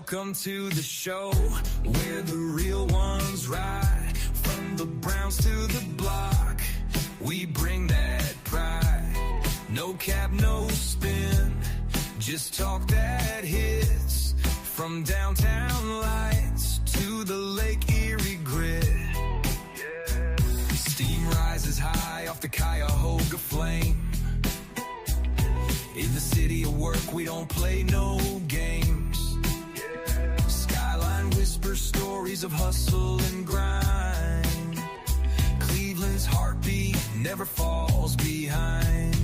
Welcome to the show where the real ones ride. From the Browns to the block, we bring that pride. No cap, no spin, just talk that hits. From downtown lights to the Lake Erie grit. Yeah. Steam rises high off the Cuyahoga flame. In the city of work, we don't play no games. Yeah. Skyline whispers stories of hustle and grind. Cleveland's heartbeat never falls behind.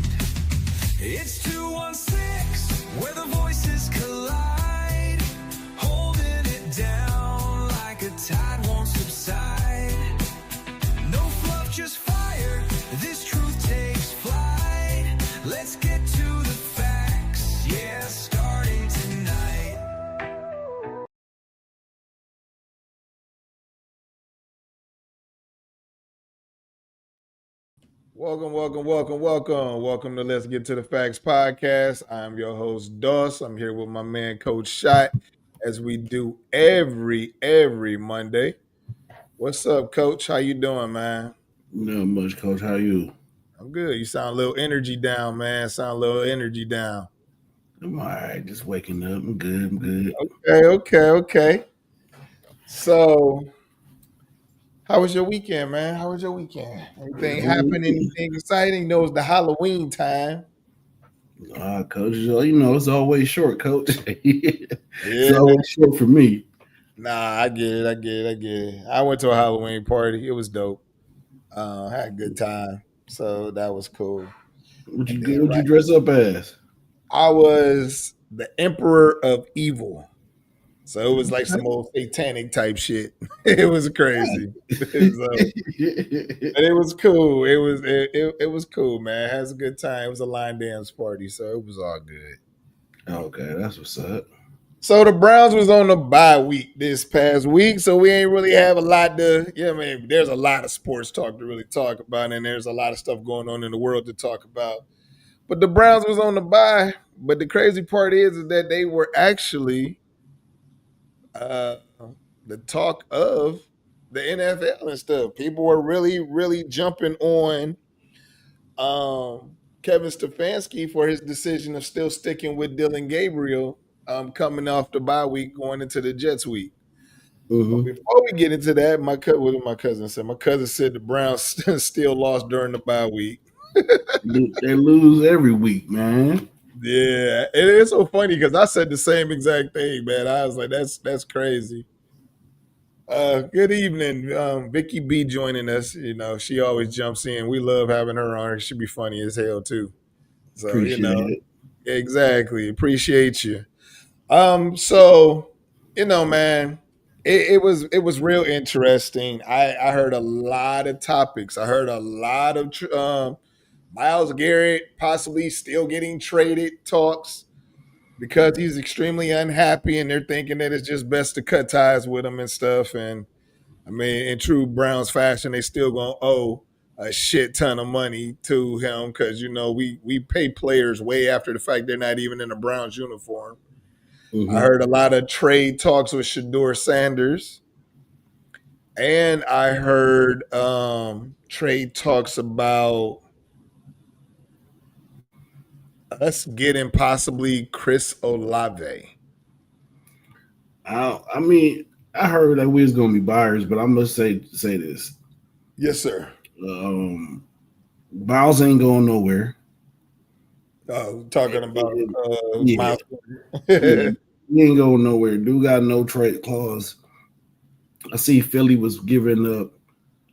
It's 216, where the voices collide. Holding it down like a tide won't subside. No fluff, just fire. This truth takes flight. Let's get to the facts, yeah, starting tonight. Welcome to Let's Get to the Facts podcast. I'm your host, Doss. I'm here with my man, Coach Shot, as we do every Monday. What's up, Coach? How you doing, man? Not much, Coach. How you? I'm good. You sound a little energy down, man. I'm all right. Just waking up. I'm good. Okay. So, how was your weekend, man? Anything happen? Anything exciting? You know, it's the Halloween time. Coach, it's always short, Coach. It's Yeah. always short for me. Nah, I get it. I went to a Halloween party. It was dope. Had a good time. So that was cool. What And then, you dress up as? I was the Emperor of Evil. So it was like some old satanic type shit. It was crazy. But it was cool. It was cool, man. It has a good time. It was a line dance party, so it was all good. Okay, that's what's up. So the Browns was on the bye week this past week, so we ain't really have a lot to. Yeah, I mean, there's a lot of sports talk to really talk about, and there's a lot of stuff going on in the world to talk about. But the Browns was on the bye. But the crazy part is that they were actually the talk of the NFL and stuff. People were really jumping on Kevin Stefanski for his decision of still sticking with Dylan Gabriel coming off the bye week, going into the Jets week. But before we get into that, what did my cousin said? My cousin said the Browns still lost during the bye week. They lose every week, man. Yeah, it is so funny because I said the same exact thing, man. I was like, that's crazy. Good evening, Vicky B joining us. You know, she always jumps in. We love having her on. She be funny as hell too. So Appreciate it. exactly. Appreciate you. So man, it was real interesting. I heard a lot of topics. I heard a lot of Myles Garrett possibly still getting traded talks because he's extremely unhappy, and they're thinking that it's just best to cut ties with him and stuff. And I mean, in true Browns fashion, they still gonna owe a shit ton of money to him because we pay players way after the fact they're not even in a Browns uniform. I heard a lot of trade talks with Shador Sanders, and I heard trade talks about us getting possibly Chris Olave. I heard that we was gonna be buyers, but I'm gonna say this. Yes, sir. Bowns ain't going nowhere. Talking about Myles. Yeah, he ain't going nowhere. Dude got no trade clause. I see Philly was giving up.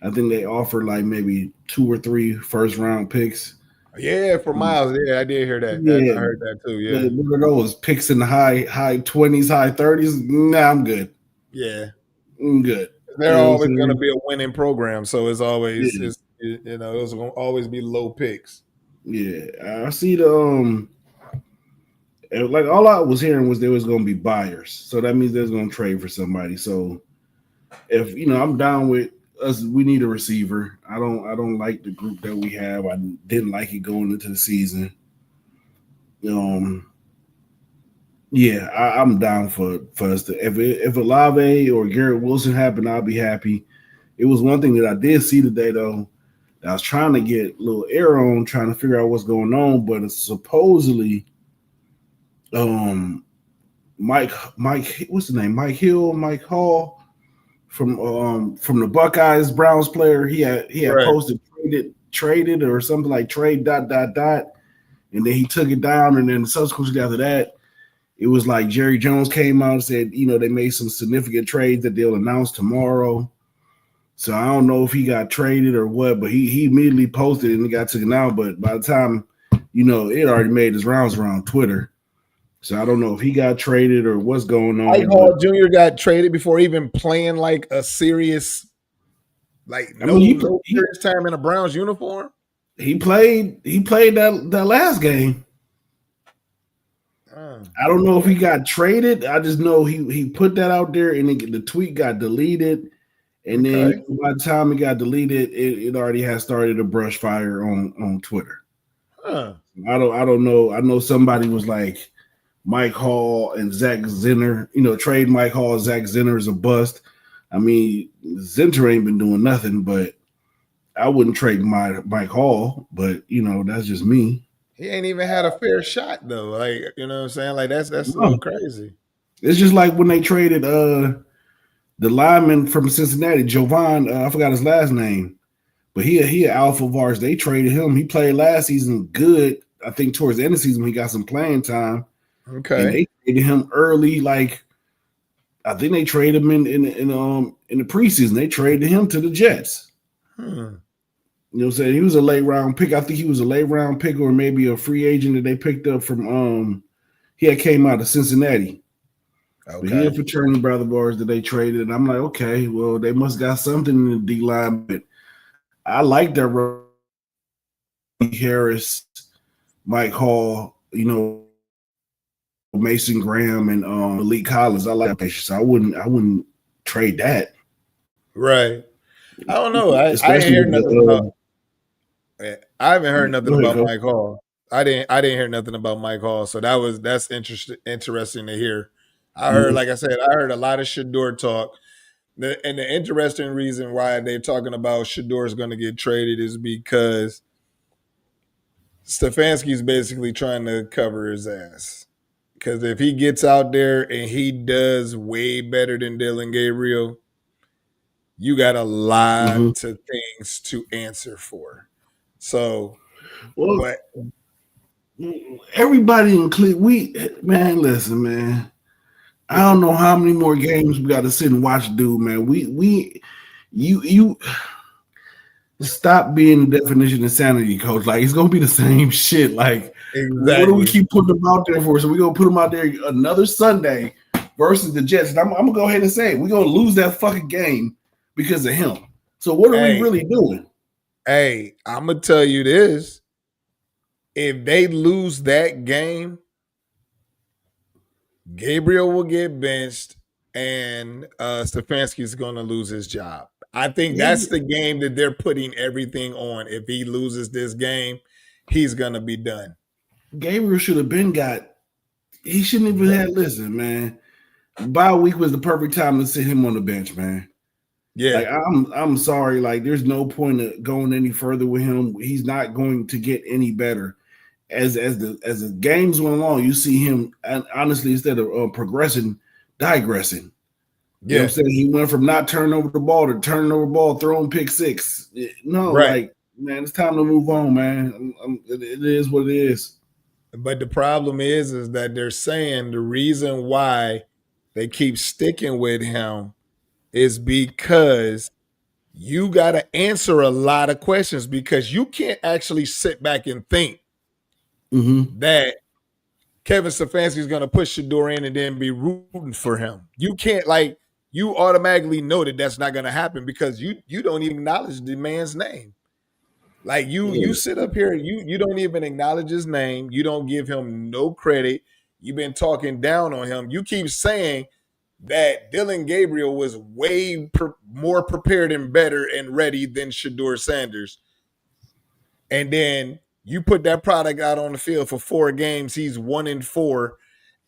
I think they offered like maybe 2 or 3 first round picks. Yeah, for Myles. Yeah, I did hear that. I heard that too. Yeah, what are those picks in the high 20s, high 30s? Nah, I'm good. Yeah, I'm good. They're always going to be a winning program, so it's always it's going to always be low picks. Yeah, I see the like all I was hearing was there was going to be buyers, so that means there's going to trade for somebody. So if I'm down with us, we need a receiver. I don't like the group that we have. I didn't like it going into the season. Yeah, I'm down for us to if Olave or Garrett Wilson happened, I'll be happy. It was one thing that I did see today though. I was trying to get a little air on, trying to figure out what's going on, but it's supposedly um Mike, what's the name? Mike Hall from the Buckeyes Browns player. He had Right. posted traded or something like trade dot dot dot, and then he took it down, and then subsequently after that, it was like Jerry Jones came out and said, they made some significant trades that they'll announce tomorrow. So I don't know if he got traded or what, but he immediately posted it and it got taken out. But by the time, it already made his rounds around Twitter. So I don't know if he got traded or what's going Mike on. But Hall Jr. got traded before even playing like a serious, like I mean, no serious time in a Browns uniform. he played that last game. I don't know if he got traded. I just know he put that out there, and the tweet got deleted. And then by the time it got deleted, it already had started a brush fire on Twitter. Huh. I don't know. I know somebody was like Mike Hall and Zach Zinner. Trade Mike Hall, Zach Zinner is a bust. I mean, Zinter ain't been doing nothing, but I wouldn't trade Mike Hall. But that's just me. He ain't even had a fair shot though. Like, you know what I'm saying? Like that's a little crazy. It's just like when they traded the lineman from Cincinnati, Jovan, I forgot his last name, but he Alpha Vars. They traded him. He played last season good. I think towards the end of the season when he got some playing time. Okay. And they traded him early. Like I think they traded him in the preseason. They traded him to the Jets. You know what I'm saying? He was a late round pick. I think he was a late round pick or maybe a free agent that they picked up from he had came out of Cincinnati. Okay. But he had fraternity brother bars that they traded. And I'm like, okay, well, they must got something in the D line. But I like that Harris, Mike Hall, Mason Graham and Malik Collins. I like that. So I wouldn't trade that. Right. I don't know. I ain't hear nothing about I haven't heard nothing about Mike Hall. I didn't hear nothing about Mike Hall, so that's interesting to hear. I heard, like I said, I heard a lot of Shador talk. And the interesting reason why they're talking about Shador is going to get traded is because Stefanski's basically trying to cover his ass. Because if he gets out there and he does way better than Dylan Gabriel, you got a lot of things to answer for. So, but everybody in Cleveland, listen, man. I don't know how many more games we got to sit and watch, dude, man. You stop being the definition of sanity, coach. Like, it's gonna be the same shit. Like, exactly. What do we keep putting them out there for? So we're gonna put them out there another Sunday versus the Jets. And I'm gonna go ahead and say we're gonna lose that fucking game because of him. So what are we really doing? Hey, I'm gonna tell you this. If they lose that game, Gabriel will get benched and Stefanski's going to lose his job. I think that's the game that they're putting everything on. If he loses this game, he's going to be done. Gabriel should have been he shouldn't even have, listen, man. Bye week was the perfect time to sit him on the bench, man. Yeah. Like, I'm sorry. Like, there's no point of going any further with him. He's not going to get any better. As the games went along, you see him, and honestly, instead of progressing, digressing. Yeah. You know what I'm saying? He went from not turning over the ball to turning over the ball, throwing pick six. No, like, man, it's time to move on, man. It is what it is. But the problem is that they're saying the reason why they keep sticking with him is because you got to answer a lot of questions because you can't actually sit back and think that Kevin Stefanski is going to push Shador in and then be rooting for him. You can't, like, you automatically know that that's not going to happen because you don't even acknowledge the man's name. Like, you sit up here, you don't even acknowledge his name. You don't give him no credit. You've been talking down on him. You keep saying that Dylan Gabriel was way more prepared and better and ready than Shador Sanders. And then you put that product out on the field for 4 games. He's 1-4.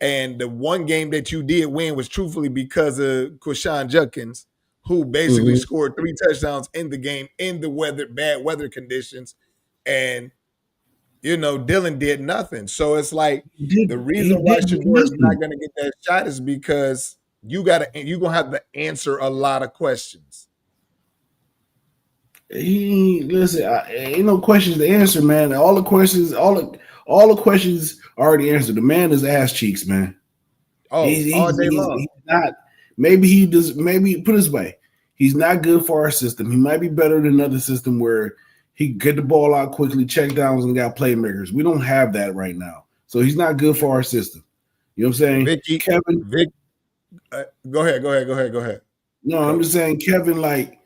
And the one game that you did win was truthfully because of Quashawn Judkins, who basically Mhm. scored 3 touchdowns in the game in the bad weather conditions. And, Dylan did nothing. So it's like the He reason why did Shador is not listen. going to get that shot is because you're going to have to answer a lot of questions. Ain't no questions to answer, man. All the questions already answered. The man is ass cheeks, man. Oh, all day long. He's not. Maybe he does. Maybe put it this way, he's not good for our system. He might be better than another system where he get the ball out quickly, check downs, and got playmakers. We don't have that right now, so he's not good for our system. You know what I'm saying, Kevin? Go ahead. No, I'm Coach. just saying, Kevin. Like,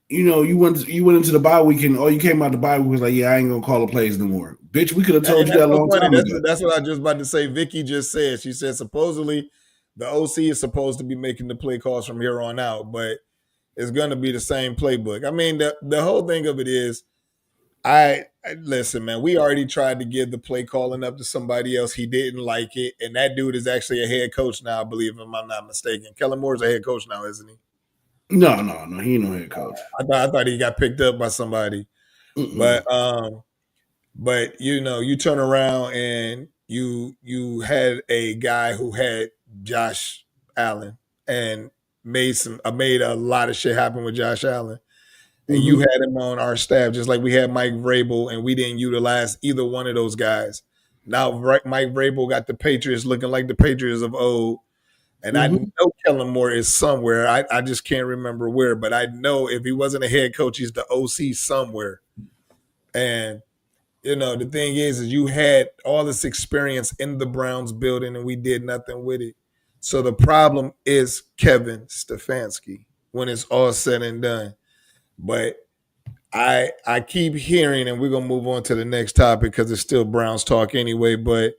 you went into the bye weekend, or you came out the bye week was like, yeah, I ain't gonna call the plays no more. Bitch, we could have told And you that's that a so long funny. time ago. That's what I was just about to say. Vicky just said. She said supposedly the OC is supposed to be making the play calls from here on out, but it's going to be the same playbook. I mean, the whole thing of it is, I listen, man. We already tried to give the play calling up to somebody else. He didn't like it, and that dude is actually a head coach now. I believe, if I'm not mistaken. Kellen Moore's a head coach now, isn't he? No, he ain't no head coach. I thought he got picked up by somebody, Mm-mm. but you turn around and you had a guy who had Josh Allen and made a lot of shit happen with Josh Allen. And you Mm-hmm. had him on our staff, just like we had Mike Vrabel, and we didn't utilize either one of those guys. Now Mike Vrabel got the Patriots looking like the Patriots of old, and I Mm-hmm. know Kellen Moore is somewhere. I just can't remember where, but I know if he wasn't a head coach, he's the OC somewhere. And the thing is you had all this experience in the Browns building, and we did nothing with it. So the problem is Kevin Stefanski when it's all said and done. But I keep hearing, and we're gonna move on to the next topic because it's still Browns talk anyway. But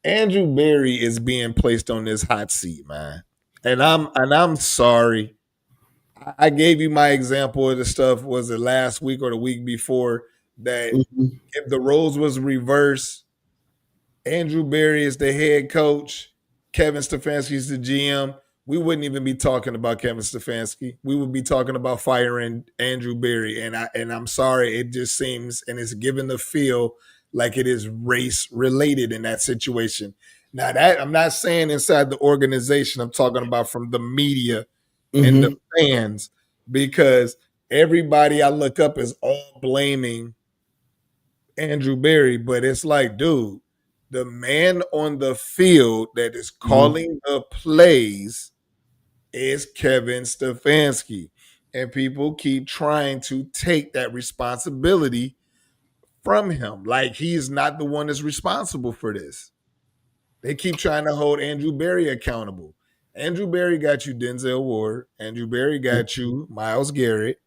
Andrew Berry is being placed on this hot seat, man, and I'm sorry. I gave you my example of the stuff. Was it last week or the week before that? Mm-hmm. If the roles was reversed, Andrew Berry is the head coach. Kevin Stefanski is the GM. We wouldn't even be talking about Kevin Stefanski. We would be talking about firing Andrew Berry. And I'm sorry, it just seems and it's given the feel like it is race related in that situation. Now that I'm not saying inside the organization, I'm talking about from the media and the Mm-hmm. fans, because everybody I look up is all blaming Andrew Berry, but it's like, dude, the man on the field that is Mm-hmm. calling the plays is Kevin Stefanski. And people keep trying to take that responsibility from him. Like he's not the one that's responsible for this. They keep trying to hold Andrew Berry accountable. Andrew Berry got you Denzel Ward. Andrew Berry got you Myles Garrett.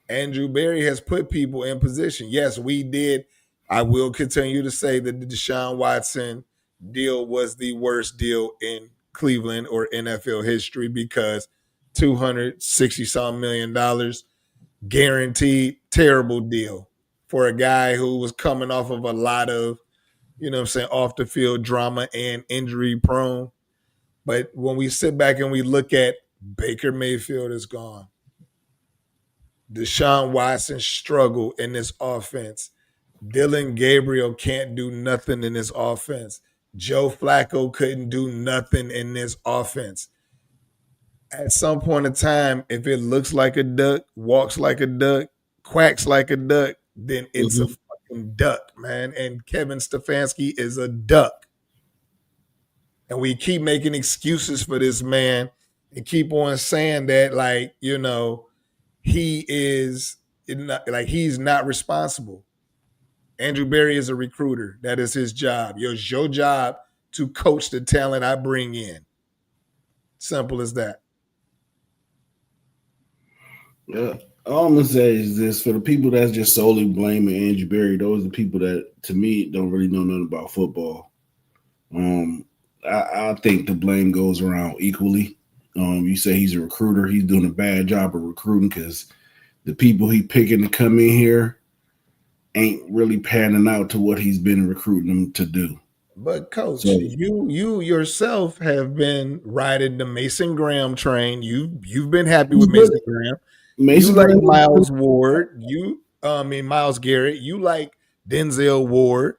Andrew Berry has put people in position. Yes, we did. I will continue to say that the Deshaun Watson deal was the worst deal in Cleveland or NFL history because $260 million guaranteed, terrible deal for a guy who was coming off of a lot of, off the field drama and injury prone. But when we sit back and we look at Baker Mayfield is gone. Deshaun Watson struggle in this offense. Dylan Gabriel can't do nothing in this offense. Joe Flacco couldn't do nothing in this offense. At some point in time, if it looks like a duck, walks like a duck, quacks like a duck, then it's a Mm-hmm. fucking duck, man. And Kevin Stefanski is a duck. And we keep making excuses for this man and keep on saying that, like, he is like he's not responsible. Andrew Berry is a recruiter. That is his job. It's your job to coach the talent I bring in. Simple as that. Yeah. All I'm gonna say is this: for the people that's just solely blaming Andrew Berry, those are the people that, to me, don't really know nothing about football. Um, I think the blame goes around equally. You say he's a recruiter; he's doing a bad job of recruiting because the people he picking to come in here ain't really panning out to what he's been recruiting them to do. But coach, So you yourself have been riding the Mason Graham train. You've been happy with he's good. Mason Graham. You Mason like Graham was Miles Ward. Miles Garrett. You like Denzel Ward.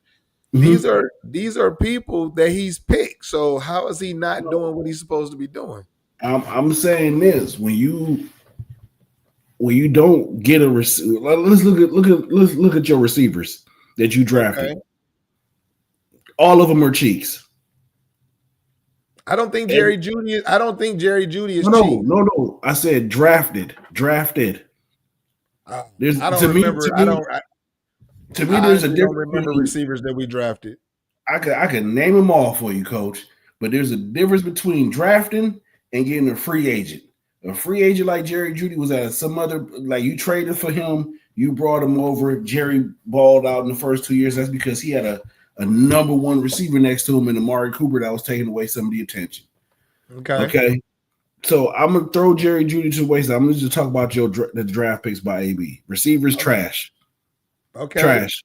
good. These are people that he's picked. So how is he not doing what he's supposed to be doing? I'm saying this when you don't get a receiver. Let's look at your receivers that you drafted. Okay. All of them are cheeks. I don't think Every, Jerry Judy is cheap. no. I said drafted. There's I don't to me remember. I there's a honestly don't difference remember between receivers that we drafted. I could name them all for you, coach, but there's a difference between drafting and getting a free agent. A free agent like Jerry Judy was at some other, like you traded for him, you brought him over. Jerry balled out in the first 2 years. That's because he had a number one receiver next to him in Amari Cooper that was taking away some of the attention. Okay. So I'm gonna throw Jerry Judy to the wayside. I'm gonna just talk about the draft picks by AB. Receivers trash. Okay. Trash.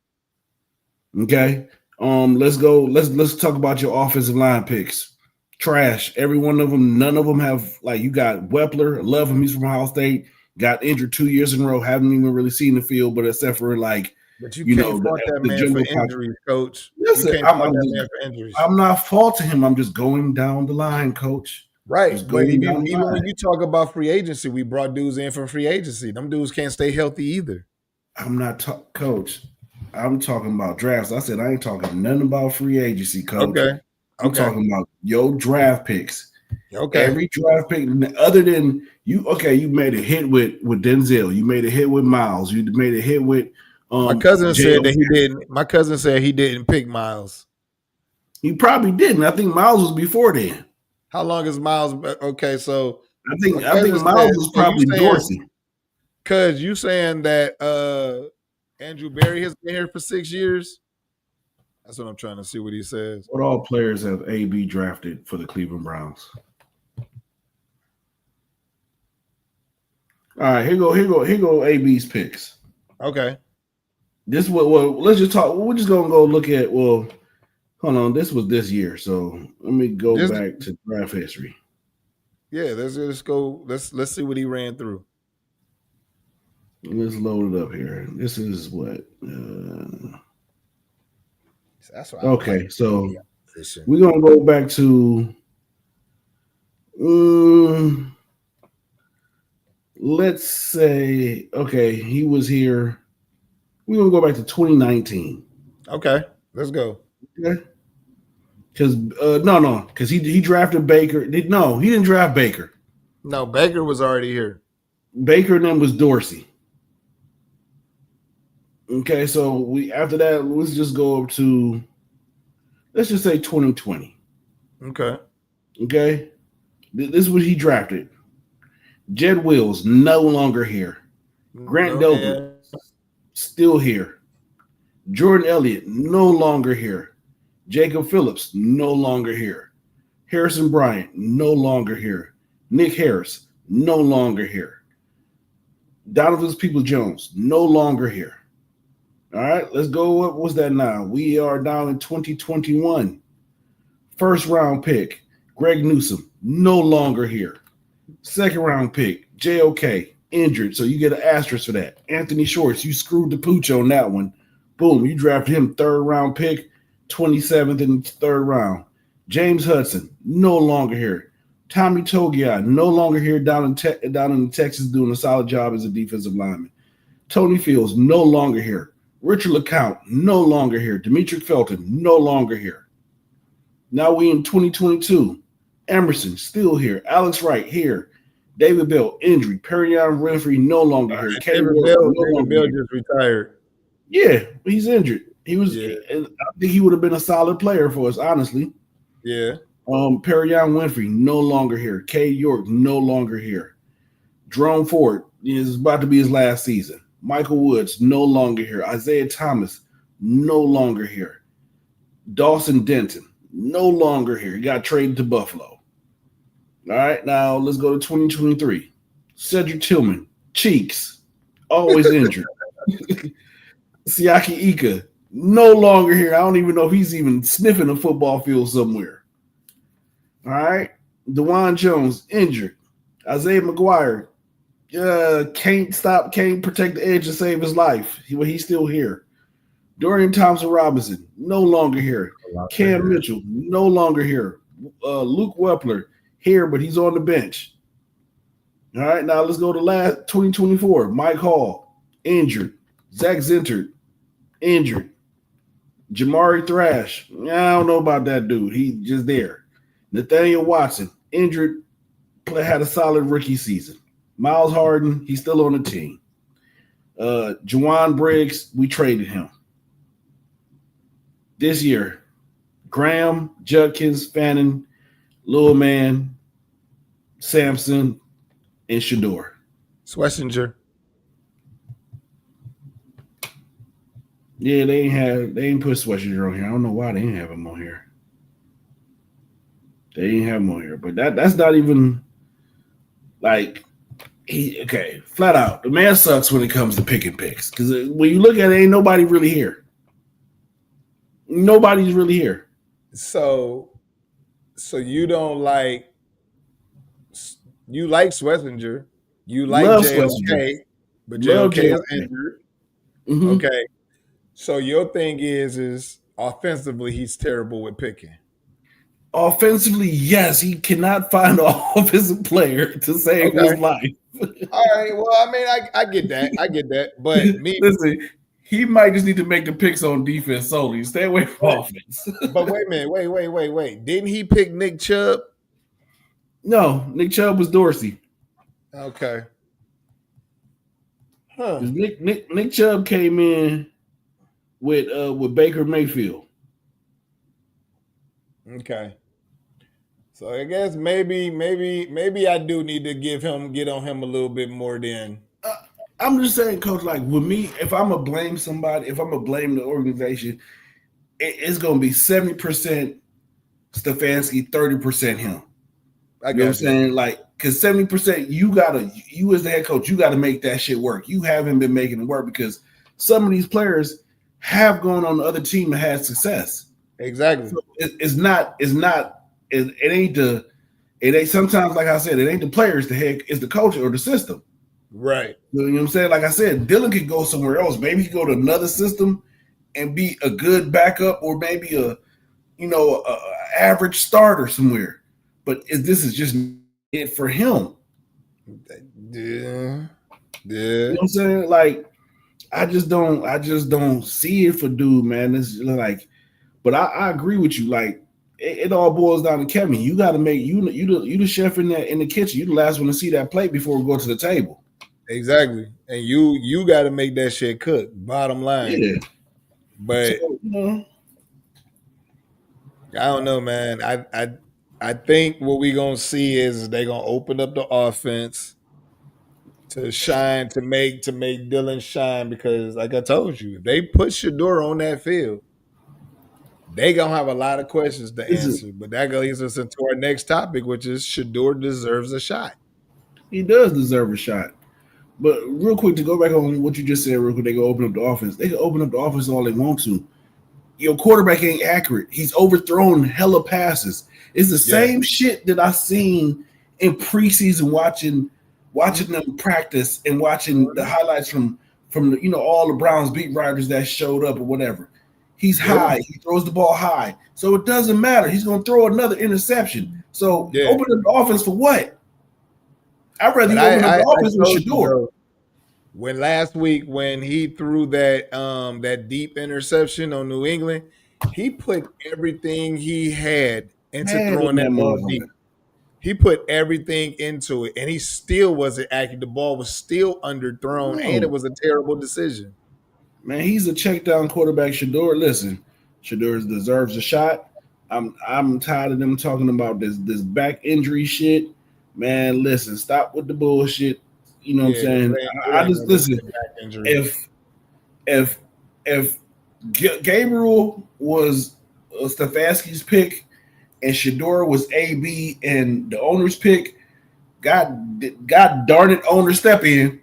Okay. Let's go. Let's talk about your offensive line picks. Trash. Every one of them. None of them have, like, you got Wepler. Love him. He's from Ohio State. Got injured 2 years in a row. Haven't even really seen the field, but except for like, but you can't fault that man for injuries, coach. Listen, I'm not faulting him. I'm just going down the line, coach. Right. But even when you talk about free agency, we brought dudes in from free agency. Them dudes can't stay healthy either. I'm not coach. I'm talking about drafts. I said I ain't talking nothing about free agency, coach. Okay. I'm talking about your draft picks. Okay. Every draft pick, other than you, you made a hit with Denzel. You made a hit with Miles. You made a hit with my cousin said that he didn't. My cousin said he didn't pick Miles. He probably didn't. I think Miles was before then. How long is Miles? Okay, so I think Miles was probably Dorsey. Cause you saying that Andrew Berry has been here for 6 years? That's what I'm trying to see what he says. What all players have AB drafted for the Cleveland Browns? All right, here go AB's picks. Okay. This let's just talk. We're just gonna go look at. Well, hold on. This was this year, so let me go back to draft history. Yeah, let's go. Let's see what he ran through. Let's load it up here. This is what. That's what okay, so we're gonna go back to. Let's say, okay, he was here. We're gonna go back to 2019. Okay, let's go. Okay. Because because he drafted Baker. No, he didn't draft Baker. No, Baker was already here. Baker and then was Dorsey. Okay, so after that, let's just go up to, let's just say 2020. Okay. Okay. This is what he drafted. Jed Wills, no longer here. Grant Delpit, still here. Jordan Elliott, no longer here. Jacob Phillips, no longer here. Harrison Bryant, no longer here. Nick Harris, no longer here. Donovan Peoples-Jones, no longer here. All right, let's go. What was that now? We are down in 2021. First round pick, Greg Newsome, no longer here. Second round pick, JOK, injured, so you get an asterisk for that. Anthony Schwartz, you screwed the pooch on that one. Boom, you drafted him third round pick, 27th in the third round. James Hudson, no longer here. Tommy Togiai, no longer here down in Texas, doing a solid job as a defensive lineman. Tony Fields, no longer here. Richard LeCount, no longer here. Demetric Felton, no longer here. Now we in 2022. Emerson, still here. Alex Wright, here. David Bell, injury. Perrion Winfrey, no longer here. David Bell just retired. Yeah, he's injured. He was. Yeah. I think he would have been a solid player for us, honestly. Yeah. Perrion Winfrey, no longer here. Kay York, no longer here. Jerome Ford is about to be his last season. Michael Woods, no longer here. Isaiah Thomas, no longer here. Dawson Denton, no longer here. He got traded to Buffalo. All right, now let's go to 2023. Cedric Tillman, cheeks, always injured. Siaki Ika, no longer here. I don't even know if he's even sniffing a football field somewhere. All right. DeJuan Jones, injured. Isaiah McGuire, can't protect the edge to save his life. He's still here. Dorian Thompson-Robinson, no longer here. Cam Mitchell, no longer here. Luke Wepler, here, but he's on the bench. All right, now let's go to last 2024. Mike Hall, injured. Zach Zentert, injured. Jamari Thrash, I don't know about that dude. He's just there. Nathaniel Watson, injured, had a solid rookie season. Miles Harden, he's still on the team. Juwan Briggs, we traded him. This year, Graham, Judkins, Fannin, Lil Man, Sampson, and Shador. Schlesinger. Yeah, they ain't put Schlesinger on here. I don't know why they didn't have him on here. They didn't have him on here, but that's not even like flat out. The man sucks when it comes to picking picks because when you look at it, ain't nobody really here. Nobody's really here. So you don't like Schlesinger, you like JOK, but JOK is injured. Mm-hmm. Okay, so your thing is offensively he's terrible with picking. Offensively, yes, he cannot find an offensive player to save his life. All right, well, I mean, I get that, but listen. He might just need to make the picks on defense solely. Stay away from offense. But wait a minute. Wait. Didn't he pick Nick Chubb? No, Nick Chubb was Dorsey. Okay. Huh. Nick Chubb came in with Baker Mayfield. Okay. So I guess maybe I do need to get on him a little bit more then. I'm just saying, Coach, like with me, if I'm going to blame somebody, if I'm going to blame the organization, it's going to be 70% Stefanski, 30% him. I you know what I'm saying? Like, because 70%, you as the head coach, you got to make that shit work. You haven't been making it work because some of these players have gone on the other team and had success. Exactly. So it ain't sometimes, like I said, it ain't the players, it's the coach or the system. Right. You know what I'm saying? Like I said, Dylan could go somewhere else. Maybe he could go to another system and be a good backup or maybe a average starter somewhere. But this is just it for him. Yeah. You know what I'm saying? Like, I just don't see it for dude, man. It's like, but I agree with you. Like, it all boils down to Kevin. You got to make you the chef in the kitchen. You the last one to see that plate before we go to the table. Exactly, and you got to make that shit cook. Bottom line, yeah. But I don't know, man. I think what we gonna see is they gonna open up the offense to shine, to make Dylan shine because, like I told you, if they put Shador on that field, they gonna have a lot of questions to answer. But that leads us into our next topic, which is Shador deserves a shot. He does deserve a shot. But real quick, to go back on what you just said, real quick, they can open up the offense. They can open up the offense all they want to. Your quarterback ain't accurate. He's overthrown hella passes. It's the same shit that I seen in preseason watching them practice and watching the highlights from all the Browns beat writers that showed up or whatever. He's high. He throws the ball high. So it doesn't matter. He's going to throw another interception. So open up the offense for what? I'd rather open up the offense with Shador. When last week, when he threw that deep interception on New England, he put everything he had into throwing that ball deep. He put everything into it, and he still wasn't accurate. The ball was still underthrown, and it was a terrible decision. Man, he's a check down quarterback. Shador, listen, Shador deserves a shot. I'm tired of them talking about this back injury shit. Man, listen, stop with the bullshit. You know what I'm saying? I just listen. If Gabriel was Stefanski's pick and Shador was AB and the owner's pick, God darn it, owner, step in.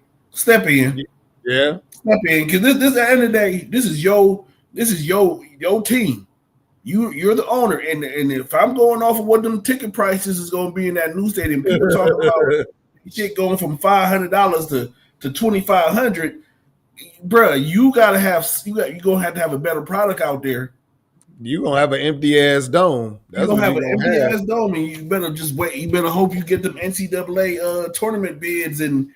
Yeah, step in because this at the end of the day, this is your This is your team. You're the owner, and if I'm going off of what them ticket prices is going to be in that new stadium, people talking about shit going from $500 to $2,500. Bruh, you gonna have to have a better product out there. You gonna have an empty ass dome. You're That's gonna what have you an gonna empty have. ass dome, and you better just wait. You better hope you get them NCAA tournament bids and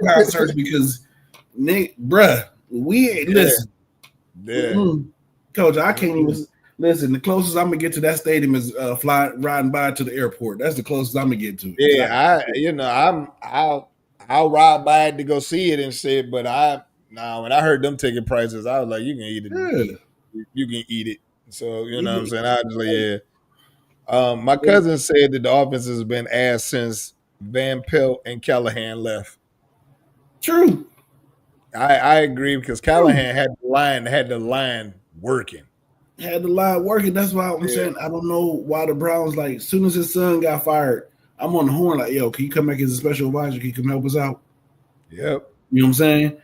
concerts because Nick, bruh, we ain't Yeah, listen. yeah. Coach, I can't even listen. The closest I'm gonna get to that stadium is riding by to the airport. That's the closest I'm gonna get to it. I'll ride by it to go see it and shit. But when I heard them ticket prices, I was like, you can eat it. Yeah. You can eat it. So you know what I'm You- saying. I just like, yeah. My cousin said that the offense has been ass since Van Pelt and Callahan left. True. I agree because Callahan had the line working. Had the line working. That's why I'm Yeah. saying I don't know why the Browns, like, as soon as his son got fired, I'm on the horn like, yo, can you come back as a special advisor? Can you come help us out? Yep. You know what I'm saying? Yep.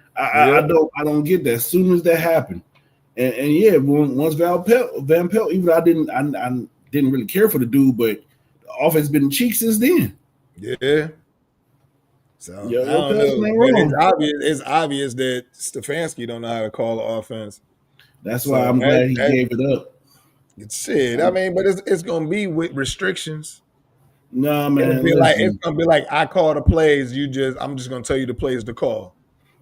I don't get that. As soon as that happened, and yeah, once Van Pelt, even though I didn't really care for the dude, but the offense been cheap since then. Yeah. So Yo, I don't cousin know, ain't but wrong. it's obvious that Stefanski don't know how to call the offense. That's why So I'm glad he gave it up. it's shit. I mean, but it's gonna be with restrictions. Nah, It's man, gonna be like I call the plays. I'm just gonna tell you the plays to call.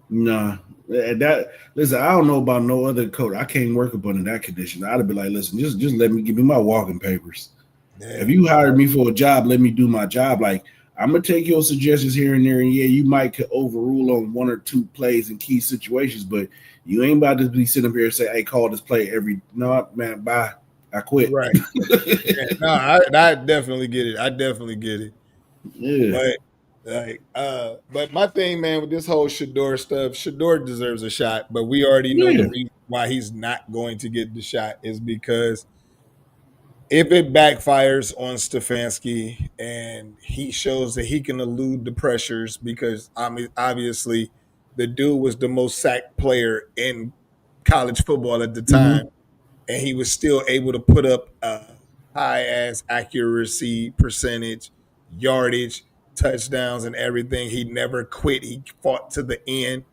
nah. Listen, I don't know about no other coach. I can't work up under that condition. I'd be like, listen, just give me my walking papers. Yeah. If you hired me for a job, let me do my job. Like, I'm gonna take your suggestions here and there, and yeah, you might could overrule on one or two plays in key situations, but you ain't about to be sitting up here and say, "Hey, call this play every." No, man, bye. I quit. Right. Yeah, no, I definitely get it. I definitely get it. Yeah, But my thing, man, with this whole Shador stuff, Shador deserves a shot, but we already know the yeah. reason why he's not going to get the shot is because if it backfires on Stefanski and he shows that he can elude the pressures, because obviously the dude was the most sacked player in college football at the time, Mm-hmm. and he was still able to put up a high ass accuracy percentage, yardage, touchdowns, and everything. He never quit. He fought to the end.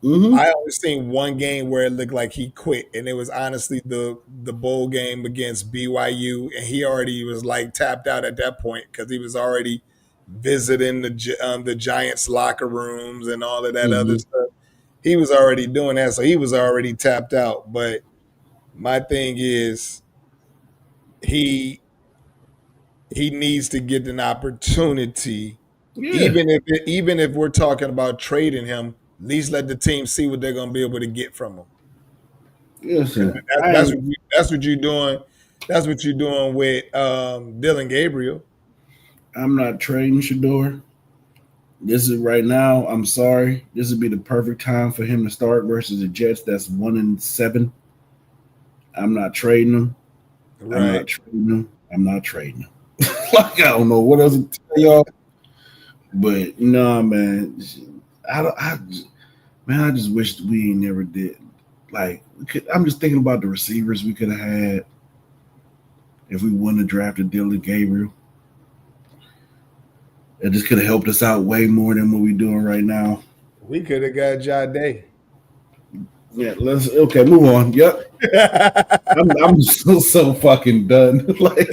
Mm-hmm. I only seen one game where it looked like he quit, and it was honestly the bowl game against BYU, and he already was like tapped out at that point because he was already visiting the Giants locker rooms and all of that other Mm-hmm. stuff. He was already doing that, so he was already tapped out. But my thing is, he needs to get an opportunity, Yeah. even if we're talking about trading him. At least let the team see what they're going to be able to get from him. Listen, That's what you're doing. That's what you're doing with Dylan Gabriel. I'm not trading Shador. This is right now. I'm sorry. This would be the perfect time for him to start versus the Jets. That's 1-7. I'm not trading him. I'm Right. not trading him. I'm not trading him. Like, I don't know what else to tell y'all, but no, man. I just wish we never did. Like, I'm just thinking about the receivers we could have had if we wouldn't have drafted Dylan Gabriel. It just could have helped us out way more than what we're doing right now. We could have got Jade. Yeah, move on. Yep. I'm so fucking done. Like,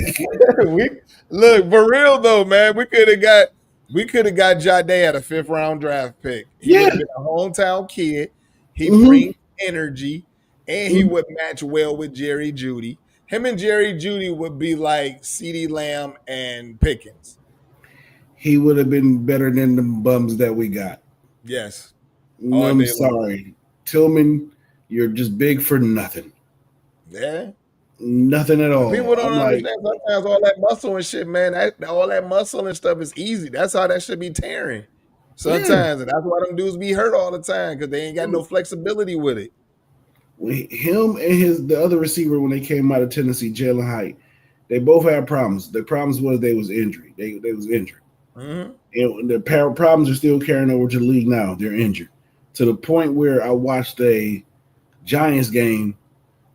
we look for real though, man. We could have got Jade at a 5th-round draft pick. He would yeah. have been a hometown kid. He Mm-hmm. brings energy, and he would match well with Jerry Judy. Him and Jerry Judy would be like CeeDee Lamb and Pickens. He would have been better than the bums that we got. Yes, all I'm day long. sorry. Tillman, you're just big for nothing. Yeah. Nothing at all. People don't I'm like, understand sometimes all that muscle and shit, man. All that muscle and stuff is easy. That's how that should be tearing. yeah. Sometimes, and that's why them dudes be hurt all the time because they ain't got no flexibility with it. Him and the other receiver when they came out of Tennessee, Jalen Hyatt, they both had problems. The problems was they was injured. They was injured. Mm-hmm. And the problems are still carrying over to the league now. They're injured to the point where I watched a Giants game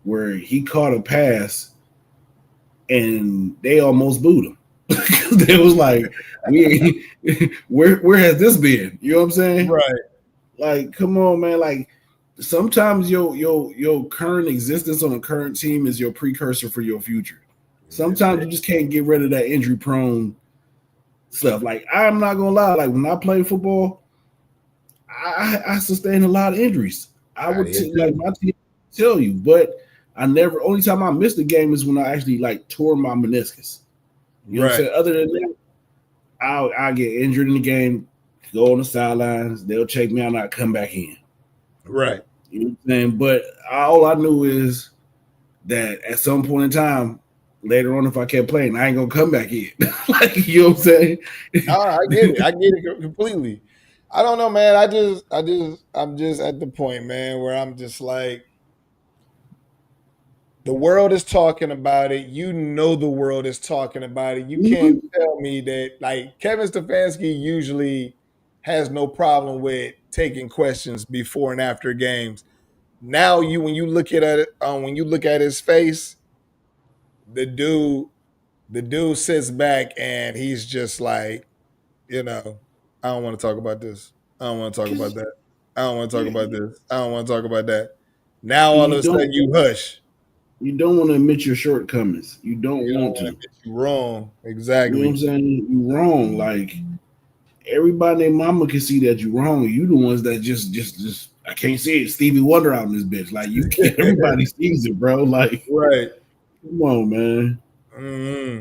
where he caught a pass and they almost booed him. They was like, "We, where has this been?" You know what I'm saying? Right. Like, come on, man. Like, sometimes your current existence on a current team is your precursor for your future. Sometimes you just can't get rid of that injury prone stuff. Like, I'm not gonna lie. Like, when I played football, I sustained a lot of injuries. I would like my team tell you, but I never. Only time I missed the game is when I actually like tore my meniscus. You know what I'm saying? Other than that, I'll get injured in the game, go on the sidelines. They'll check me out, and I come back in. Right. You know what I'm saying? But all I knew is that at some point in time, later on, if I kept playing, I ain't gonna come back in. Like, you know what I'm saying? I get it. I get it completely. I don't know, man. I'm just at the point, man, where I'm just like, the world is talking about it. You know, the world is talking about it. You can't tell me that, like, Kevin Stefanski usually has no problem with taking questions before and after games. Now, when you look at it, when you look at his face, the dude, the dude sits back and he's just like, you know, I don't want to talk about this. I don't want to talk about that. I don't want to talk about this. I don't want to talk about that. Now all of You a sudden don't you hush. you don't want to admit your shortcomings. You don't You don't want want to to. admit you wrong. You know what I'm Exactly. saying? You wrong. Like, everybody and their mama can see that you wrong. You the ones that just I can't see it. Stevie Wonder out in this bitch. Like, you can't. Everybody sees it, bro. Like, Right. come on, man. Hmm.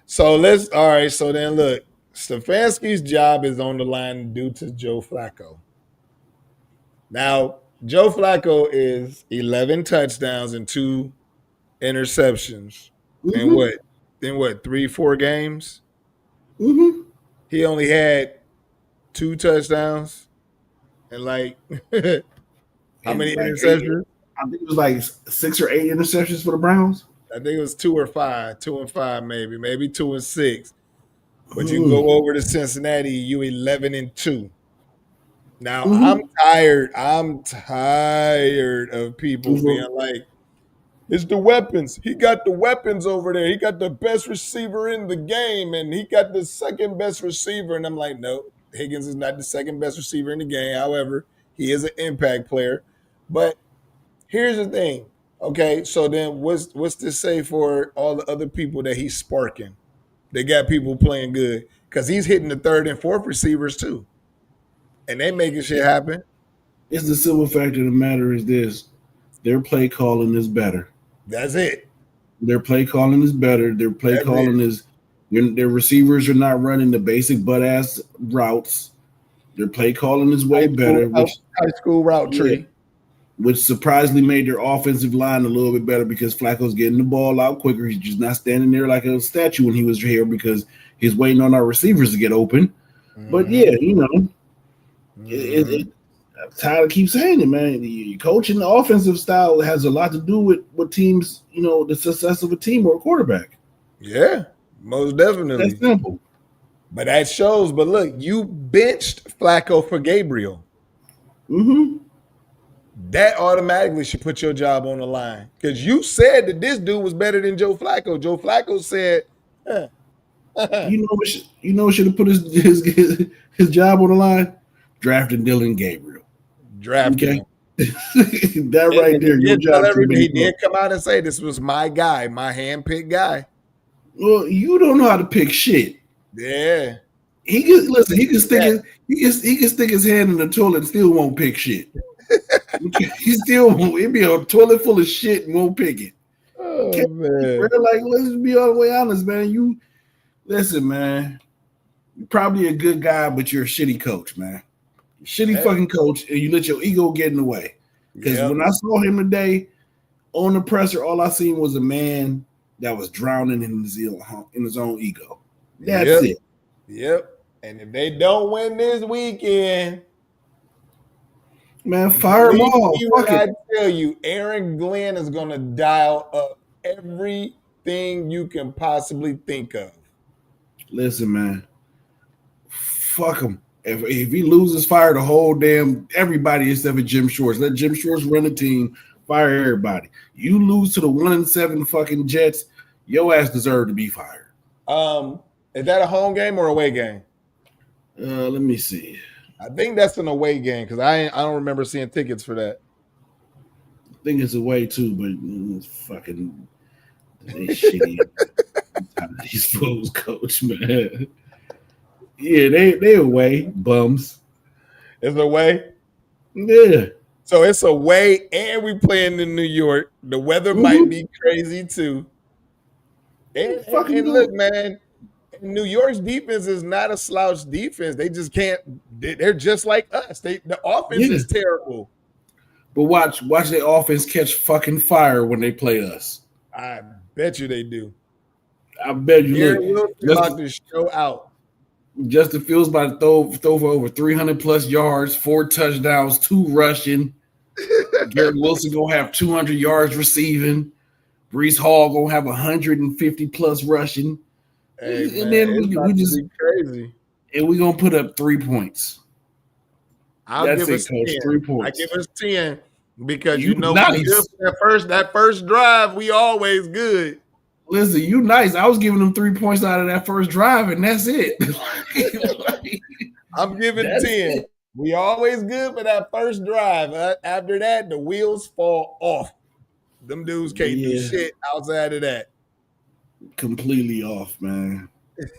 So let's all right. So then look, Stefanski's job is on the line due to Joe Flacco. Now, Joe Flacco is 11 touchdowns and 2 interceptions. And Mm-hmm. what? In what, 3, 4 games? Mm-hmm. He only had 2 touchdowns and like how many And like eight, interceptions? I think it was like 6 or 8 interceptions for the Browns. I think it was 2 or 5, 2 and 5, maybe 2 and 6. But you Mm. go over to Cincinnati, you 11 and 2. Now I'm Mm-hmm. tired. I'm tired of people being like, it's the weapons. He got the weapons over there. He got the best receiver in the game, and he got the second best receiver. And I'm like, no, Higgins is not the second best receiver in the game. However, he is an impact player. But here's the thing. Okay, so then what's to say for all the other people that he's sparking? They got people playing good because he's hitting the third and fourth receivers too, and they making shit happen. It's the simple fact of the matter is this: their play calling is better. That's it. Their play calling is better. Their play That's it. calling is their receivers are not running the basic butt ass routes. Their play calling is way better, High school route yeah, tree. which surprisingly made their offensive line a little bit better because Flacco's getting the ball out quicker. He's just not standing there like a statue when he was here because he's waiting on our receivers to get open. But yeah, you know, Tyler keeps saying it, man. The coaching, the offensive style has a lot to do with what teams, you know, the success of a team or a quarterback. Yeah, most That's definitely. simple. But that shows. But look, you benched Flacco for Gabriel. Mm-hmm. That automatically should put your job on the line because you said that this dude was better than Joe Flacco. Joe Flacco said, You know, should have put his job on the line, drafting Dylan Gabriel. drafting Okay, him. that right And he there, your did tell job should have everybody. been He done. did come out and say this was my guy, my handpicked guy. Well, you don't know how to pick shit. Yeah, He can listen. He can stick yeah. he can stick his hand in the toilet and still won't pick shit. He still won't. It'd be a toilet full of shit and won't pick it. Oh Can't bro. man. Like, let's be all the way honest, man. You listen, man. You're probably a good guy, but you're a shitty coach, man. Shitty Yeah. fucking coach, and you let your ego get in the way. Because Yep. when I saw him today on the presser, all I seen was a man that was drowning in his own ego. That's Yep. it. Yep. And if they don't win this weekend, Man, fire them believe all. me when Fuck it. I tell you, Aaron Glenn is gonna dial up everything you can possibly think of. Listen, man. Fuck him. If he loses, fire the whole damn everybody except for Jim Shorts. Let Jim Shorts run the team. Fire everybody. You lose to the 1-7 fucking Jets, your ass deserve to be fired. Is that a home game or away game? Let me see. I think that's an away game because I don't remember seeing tickets for that. I think it's away too, but it's fucking they shitty. These fools, coach, man. Yeah, they away bums. It's away. Yeah. So it's away, and we playing in New York. The weather might be crazy too. And look, man, New York's defense is not a slouch defense. They just can't. They're just like us. The offense is terrible. But watch their offense catch fucking fire when they play us. I bet you they do. I bet you. Look, about to show out. Justin Fields about to throw for over 300 plus yards, 4 touchdowns, 2 rushing. Garrett Wilson gonna have 200 yards receiving. Breece Hall gonna have 150 plus rushing. Hey, and man, then we just crazy. And we're gonna put up 3 points. That's give us coach, 10. 3 points. I give us 10 because nice. that first drive, we always good. Listen, you nice. I was giving them 3 points out of that first drive, and that's it. I'm giving 10. It. We always good for that first drive. After that, the wheels fall off. Them dudes can't do shit outside of that. Completely off, man.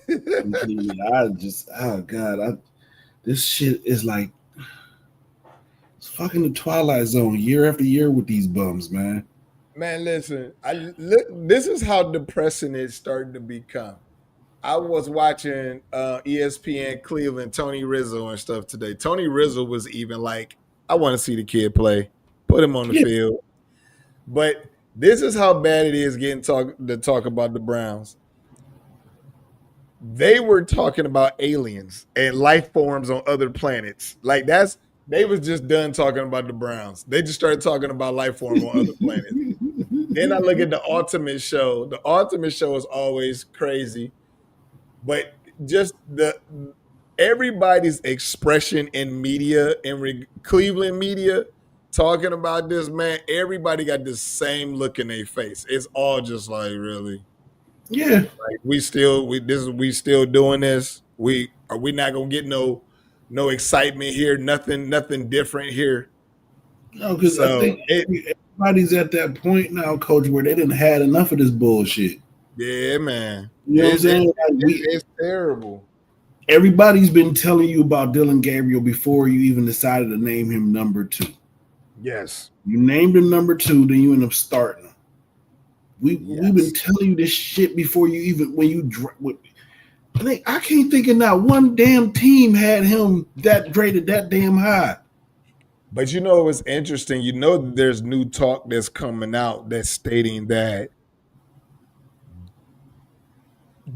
Completely. This shit is like it's fucking the Twilight Zone year after year with these bums, man. Man, listen, this is how depressing it's starting to become. I was watching ESPN Cleveland, Tony Rizzo and stuff today. Tony Rizzo was even like, I want to see the kid play. Put him on the field. But this is how bad it is getting to talk about the Browns. They were talking about aliens and life forms on other planets. Like they was just done talking about the Browns. They just started talking about life form on other planets. Then I look at the Ultimate Show. The Ultimate Show is always crazy. But just everybody's expression in media, in Cleveland media, talking about this, man, everybody got the same look in their face. It's all just like, really? Yeah. Like we still doing this. We not gonna get no excitement here, nothing different here. No, because I think everybody's at that point now, coach, where they didn't had enough of this bullshit. Yeah, man. You know what I'm saying? It's terrible. Everybody's been telling you about Dylan Gabriel before you even decided to name him number 2. Yes. You named him number 2, then you end up starting him. We've been telling you this shit before you even I can't think of not one damn team had him that graded that damn high. But it was interesting. There's new talk that's coming out that's stating that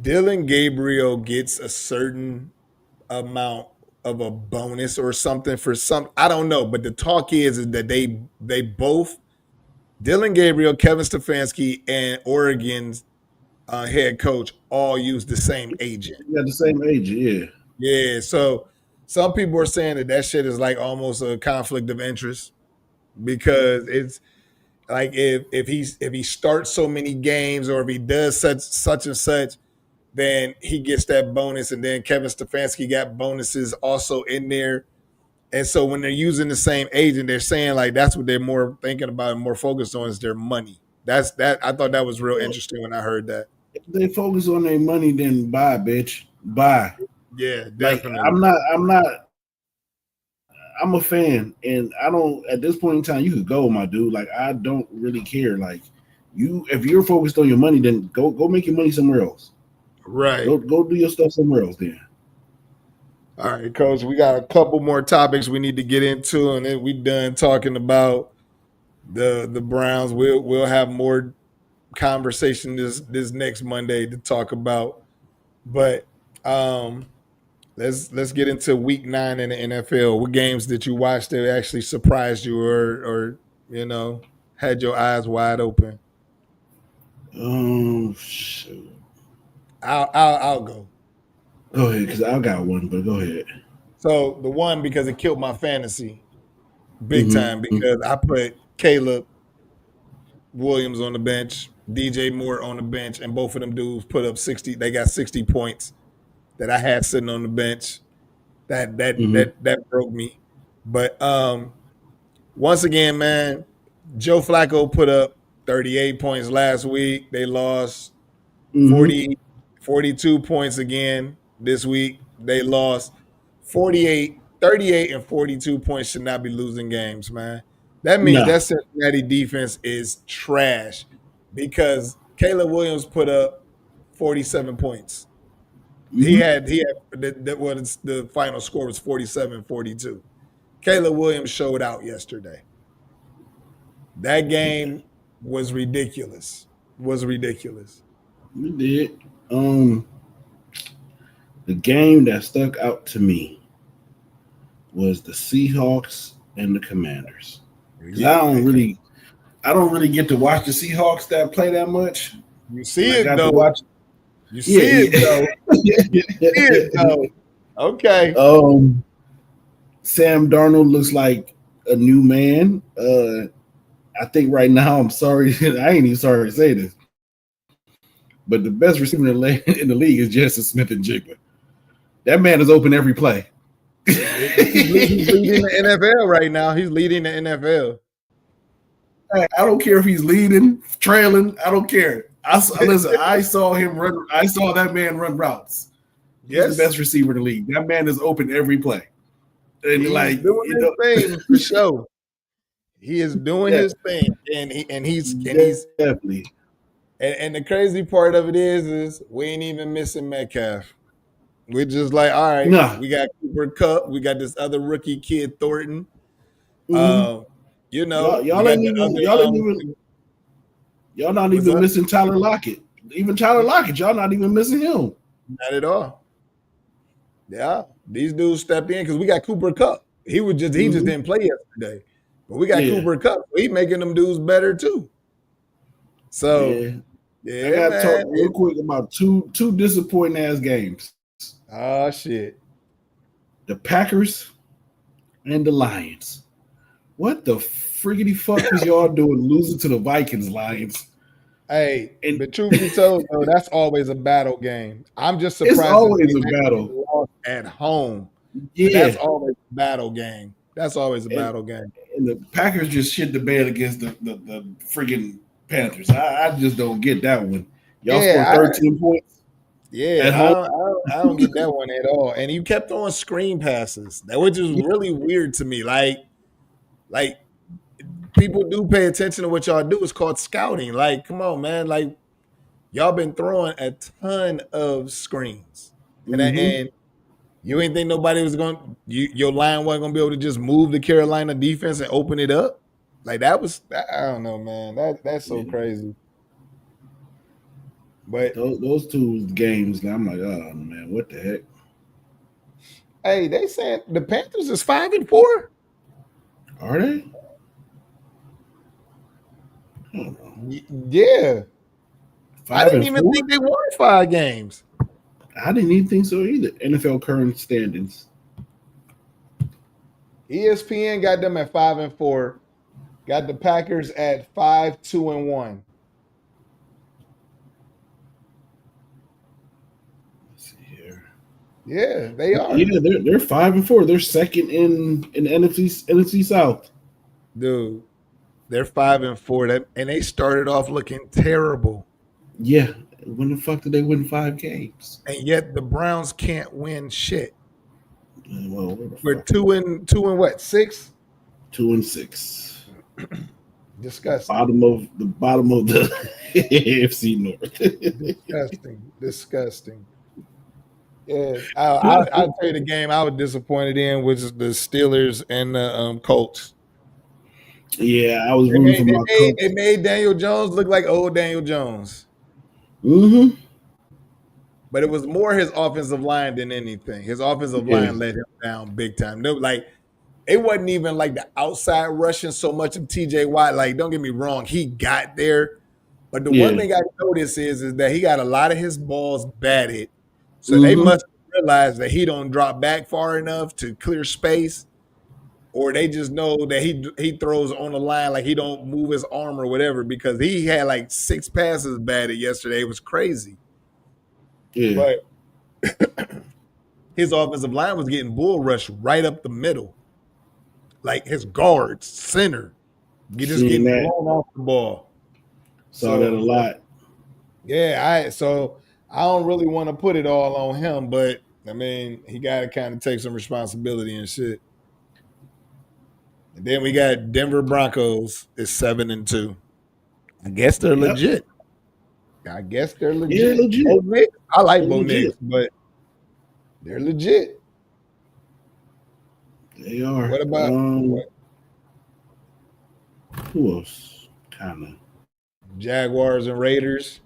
Dylan Gabriel gets a certain amount of a bonus or something for some. I don't know, but the talk is that they both, Dylan Gabriel, Kevin Stefanski, and Oregon's head coach all use the same agent. Yeah, the same agent, yeah. Yeah, so some people are saying that shit is like almost a conflict of interest because it's like if he starts so many games or if he does such and such, then he gets that bonus, and then Kevin Stefanski got bonuses also in there. And so when they're using the same agent, they're saying like that's what they're more thinking about and more focused on is their money. That's that. I thought that was real interesting when I heard that. If they focus on their money, then buy, bitch. Buy. Yeah, definitely. Like, I'm a fan, and I don't. At this point in time, you could go, my dude. Like I don't really care. Like if you're focused on your money, then go make your money somewhere else. Right. Go do your stuff somewhere else then. All right, Coach. We got a couple more topics we need to get into, and then we done talking about the Browns. We'll have more conversation this next Monday to talk about. But let's get into week 9 in the NFL. What games did you watch that actually surprised you or had your eyes wide open? Shoot. I'll go. Go ahead, because I got one, but go ahead. So the one because it killed my fantasy big time because I put Kayla Williams on the bench, DJ Moore on the bench, and both of them dudes put up 60. They got 60 points that I had sitting on the bench. That broke me. But once again, man, Joe Flacco put up 38 points last week. They lost 40, 42 points again this week. They lost 38, 38 and 42 points should not be losing games, man. That means No. that Cincinnati defense is trash because Kayla Williams put up 47 points. He had that was the final score was 47-42. Kayla Williams showed out yesterday. That game was ridiculous. Was ridiculous. We did. The game that stuck out to me was the Seahawks and the Commanders. Yeah. I don't really get to watch the Seahawks that play that much. You see it though. You see it though. You see it though. Okay. Sam Darnold looks like a new man. I think right now, I'm sorry, I ain't even sorry to say this, but the best receiver in the league is Justin Smith and Jigba. That man is open every play. He's leading the NFL right now. He's leading the NFL. I don't care if he's leading, trailing. I don't care. I saw him run. I saw that man run routes. He's the best receiver in the league. That man is open every play. And he's doing his thing for sure. He is doing his thing, and he's definitely. And the crazy part of it is we ain't even missing Metcalf. We're just like, all right, we got Cooper Kupp, we got this other rookie kid Thornton. Y'all not even missing Tyler Lockett. Even Tyler Lockett, y'all not even missing him. Not at all. Yeah, these dudes stepped in because we got Cooper Kupp. He just didn't play yesterday, but we got Cooper Kupp. He making them dudes better too. So I got to talk real quick about two disappointing ass games. Oh shit! The Packers and the Lions. What the friggity fuck was y'all doing losing to the Vikings, Lions? Hey, but truth be told, though, that's always a battle game. I'm just surprised. It's always a battle at home. Yeah, that's always a battle game. That's always a battle game. And the Packers just shit the bed against the friggin' Panthers. I just don't get that one. Y'all scored 13 points. Yeah, I don't get that one at all. And you kept throwing screen passes, which is really weird to me. Like people do pay attention to what y'all do. It's called scouting. Like, come on, man. Like, y'all been throwing a ton of screens, and you ain't think nobody was going. Your line wasn't gonna be able to just move the Carolina defense and open it up. Like I don't know, man. That's so crazy. But those two games, I'm like, oh man, what the heck? Hey, they saying the Panthers is 5-4. Are they? I don't know. Yeah. I didn't even think they won 5 games. I didn't even think so either. NFL current standings. ESPN got them at 5-4. Got the Packers at 5-2-1. Let's see here. Yeah, they are. Yeah, they're 5-4. They're second in the NFC South. Dude, they're 5-4. And they started off looking terrible. Yeah. When the fuck did they win 5 games? And yet the Browns can't win shit. Well, we're 2-6? 2-6. Disgusting. Bottom of the AFC North. Disgusting. Yeah, I'll tell you the game I was disappointed in was the Steelers and the Colts. Yeah, I was rooting for my Colts. It made Daniel Jones look like old Daniel Jones. Mm-hmm. But it was more his offensive line than anything. His offensive line let him down big time. No, like it wasn't even like the outside rushing so much of TJ Watt. Like, don't get me wrong, he got there. But the one thing I noticed is that he got a lot of his balls batted. So they must realize that he don't drop back far enough to clear space. or they just know that he throws on the line like he don't move his arm or whatever because he had like 6 passes batted yesterday. It was crazy. Yeah, But his offensive line was getting bull rushed right up the middle. Like his guards, center, you just seeing getting that, blown off the ball. saw that a So lot. yeah, I don't really want to put it all on him, but I mean he got to kind of take some responsibility and shit. And then we got Denver Broncos is 7-2. I guess they're Yep, legit. I guess they're yeah, legit. legit. Bo Nix, I like They're Bo Nix, legit. but they're legit. They are. What about what, Who else? Kind of. Jaguars and Raiders?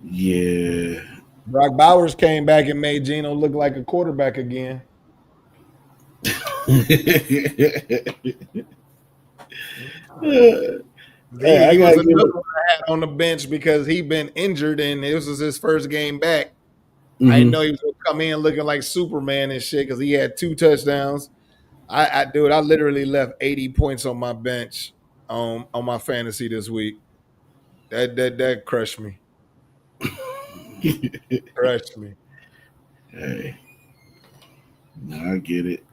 Yeah. Brock Bowers came back and made Geno look like a quarterback again. Hey, He I was gotta give another it. one I had on the bench because he been injured and this was his first game back. I didn't Hmm. know he was gonna come in looking like Superman and shit because he had 2 touchdowns. I literally left 80 points on my bench on my fantasy this week. That crushed me. Crushed me. Hey, no, I get it.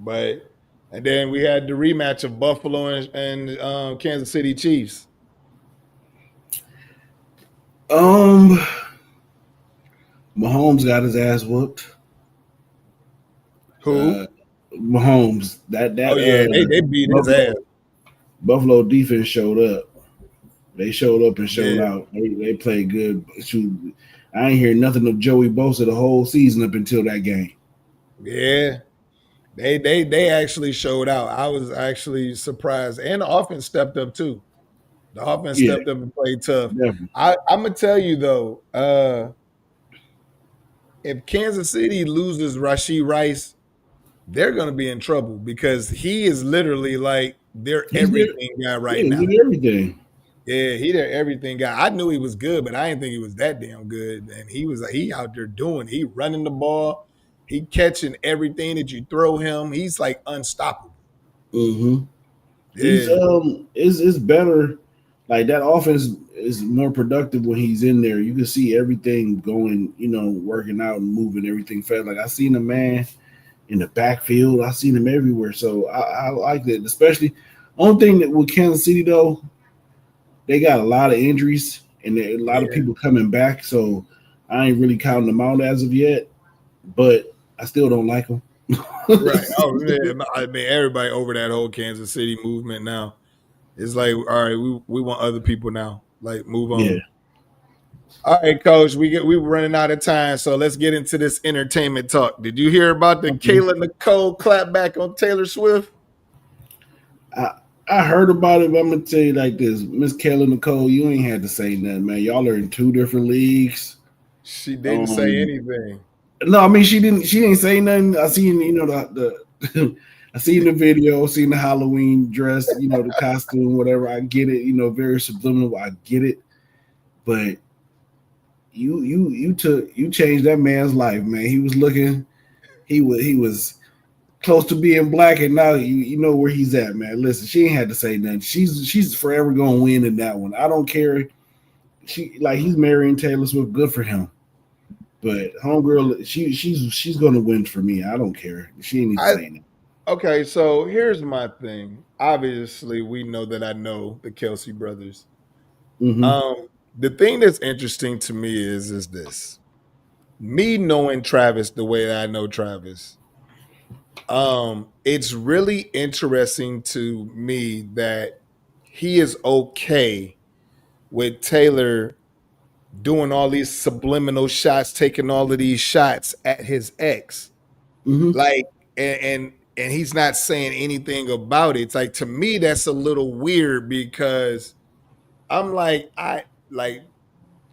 But and then we had the rematch of Buffalo and Kansas City Chiefs. Um, Mahomes got his ass whooped. Uh, Who? Mahomes, Oh yeah, they beat his ass. Buffalo defense showed up. They showed up and showed Yeah, out. They played good. Shoot, I ain't hear nothing of Joey Bosa the whole season up until that game. yeah. They actually showed out. I was actually surprised, and the offense stepped up too. The offense Yeah, stepped up and played tough. definitely. I'm gonna tell you though, if Kansas City loses Rashee Rice, they're gonna be in trouble because he is literally like their He's there. everything guy right Yeah, he now. did everything. Yeah, he their everything guy. I knew he was good, but I didn't think he was that damn good. And he out there doing. He running the ball. He catching everything that you throw him. He's like unstoppable. Mm-hmm. He's Yeah, is better. Like that offense is more productive when he's in there. You can see everything going, working out and moving everything fast. Like I seen a man in the backfield. I seen him everywhere. So I like that. Especially only thing that with Kansas City though, they got a lot of injuries and a lot of yeah. people coming back. So I ain't really counting them out as of yet. But I still don't like them. Right. Oh man, I mean everybody over that whole Kansas City movement now. It's like, all right, we want other people now. Like, move Yeah. on. All right, coach. We were running out of time, so let's get into this entertainment talk. Did you hear about the Okay. Kayla Nicole clapback on Taylor Swift? I I heard about it, but I'm gonna tell you like this, Miss Kayla Nicole, you ain't had to say nothing, man. Y'all are in two different leagues. She didn't say Um, anything. no, I mean she didn't say nothing. I seen the I seen the video, seen the Halloween dress, the costume, whatever. I get it, very subliminal. I get it, but you changed that man's life, man. He was looking, he was close to being black, and now you know where he's at, man. Listen, she ain't had to say nothing. She's forever gonna win in that one. I don't care. He's marrying Taylor Swift. Good for him. But homegirl, she's gonna win for me. I don't care. She ain't even I saying it. Okay, so here's my thing. Obviously, we know that I know the Kelsey brothers. Mm-hmm. Um, the thing that's interesting to me is this. Me knowing Travis the way that I know Travis, it's really interesting to me that he is okay with Taylor doing all these subliminal shots, taking all of these shots at his ex. Mm-hmm. Like and he's not saying anything about it. It's like to me that's a little weird because I'm like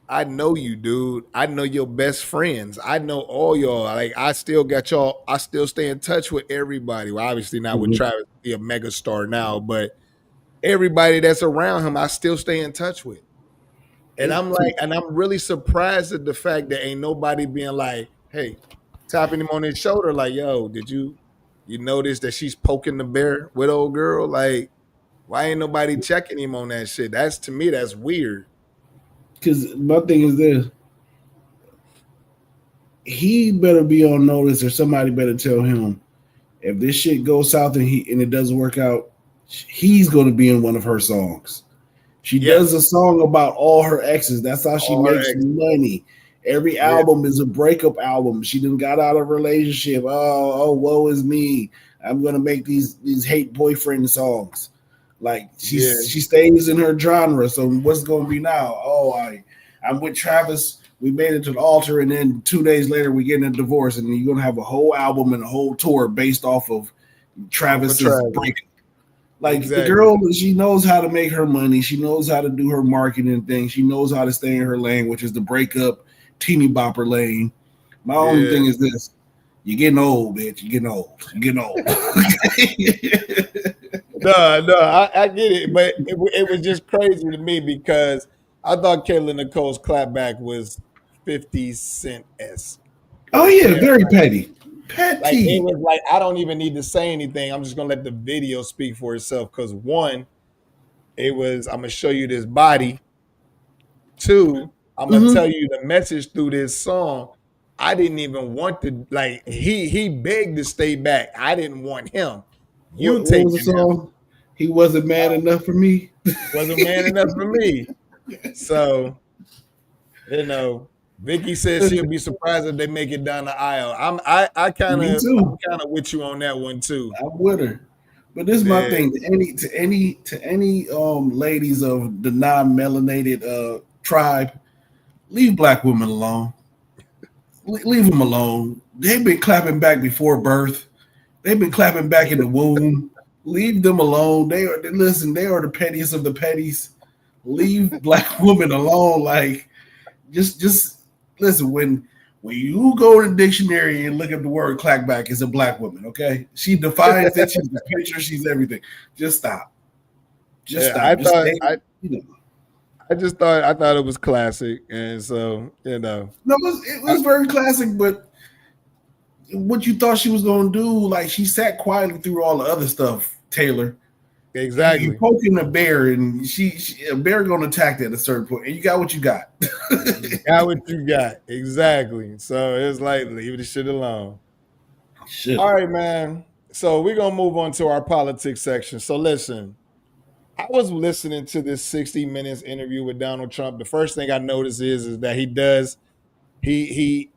I know you, dude. I know your best friends. I know all y'all. Like I still got y'all. I still stay in touch with everybody. Well, obviously not with Mm-hmm. Travis, be a mega star now, but everybody that's around him, I still stay in touch with. And It's I'm like, and I'm really surprised at the fact that ain't nobody being like, hey, tapping him on his shoulder, like, yo, did you? You notice that she's poking the bear with old girl. Like, why ain't nobody checking him on that shit? That's to me, that's weird. Because my thing is this: he better be on notice, or somebody better tell him if this shit goes south and it doesn't work out, he's going to be in one of her songs. She does a Yes, song about all her exes. That's how she all her makes exes. money. Every Yeah, album is a breakup album. She done got out of a relationship. Oh, woe is me. I'm gonna make these hate boyfriend songs. Like she yeah, stays in her genre. So what's gonna be now? Oh, I'm with Travis. We made it to the altar, and then 2 days later we get a divorce, and you're gonna have a whole album and a whole tour based off of off of Travis's Travis. breakup. Like the Exactly. girl, she knows how to make her money. She knows how to do her marketing thing. She knows how to stay in her lane, which is the breakup teeny bopper lane. My only Yeah. thing is this: you're getting old, bitch. You're getting old. You're getting old. No, I get it, but it was just crazy to me because I thought Kayla Nicole's clapback was 50 Cent esque. Oh Right yeah, there. very petty, Like it petty. was like I don't even need to say anything. I'm just gonna let the video speak for itself. Cause one, it was I'm gonna show you this body. Two, I'm gonna tell Mm-hmm. you the message through this song. I didn't even want to like he begged to stay back. I didn't want him. You What was the taking him. song? He wasn't mad enough for me. Wasn't man enough for me. So, Vicky says she'll be surprised if they make it down the aisle. Me I'm too. kind of with you on that one too. I'm with her. But this is my Yeah, thing. To any ladies of the non-melanated tribe, leave black women alone. Leave them alone. They've been clapping back before birth. They've been clapping back in the womb. Leave them alone. Listen. They are the pettiest of the petties. Leave black women alone. Like just listen. When you go to the dictionary and look up the word clackback, it's a black woman. Okay, she defines it. She's the picture. She's everything. Just stop. Just yeah. stop. Just stay. You know. I thought it was classic, and so No, it was very classic, but what you thought she was gonna do, like she sat quietly through all the other stuff, Taylor. You exactly. poking a bear, and a bear gonna attack that at a certain point, and you got what you got. You got what you got exactly. So it's like leave the shit alone. All Shit. right, man. So we're gonna move on to our politics section. So listen, I was listening to this 60 minutes interview with Donald Trump. The first thing I noticed is that he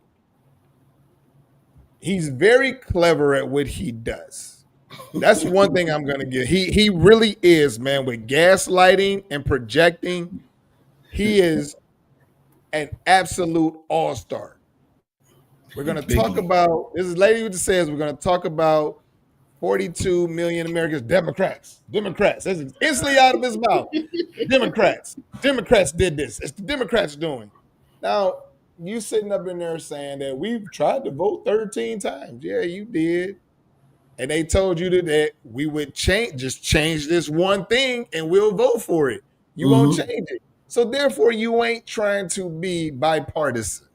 he's very clever at what he does. That's one thing I'm gonna give. He really is, man, with gaslighting and projecting. He is an absolute all-star. We're gonna Big talk league. about this is lady who says we're gonna talk about 42 million Americans, Democrats. Democrats. That's instantly out of his mouth. Democrats. Democrats did this. It's the Democrats doing. Now, you sitting up in there saying that we've tried to vote 13 times. Yeah, you did. And they told you that we would change this one thing and we'll vote for it. You won't Mm-hmm. change it. So therefore, you ain't trying to be bipartisan.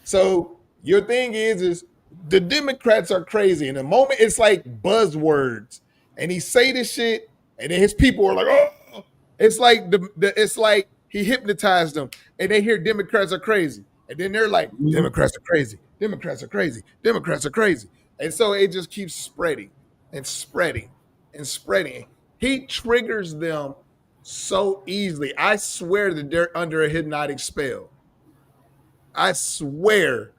So your thing is the Democrats are crazy. In the moment, it's like buzzwords, and he say this shit, and then his people are like, "Oh!" It's like it's like he hypnotized them, and they hear Democrats are crazy, and then they're like, Mm-hmm. Democrats are crazy, Democrats are crazy, Democrats are crazy, and so it just keeps spreading and spreading and spreading. He triggers them so easily. I swear that they're under a hypnotic spell. I swear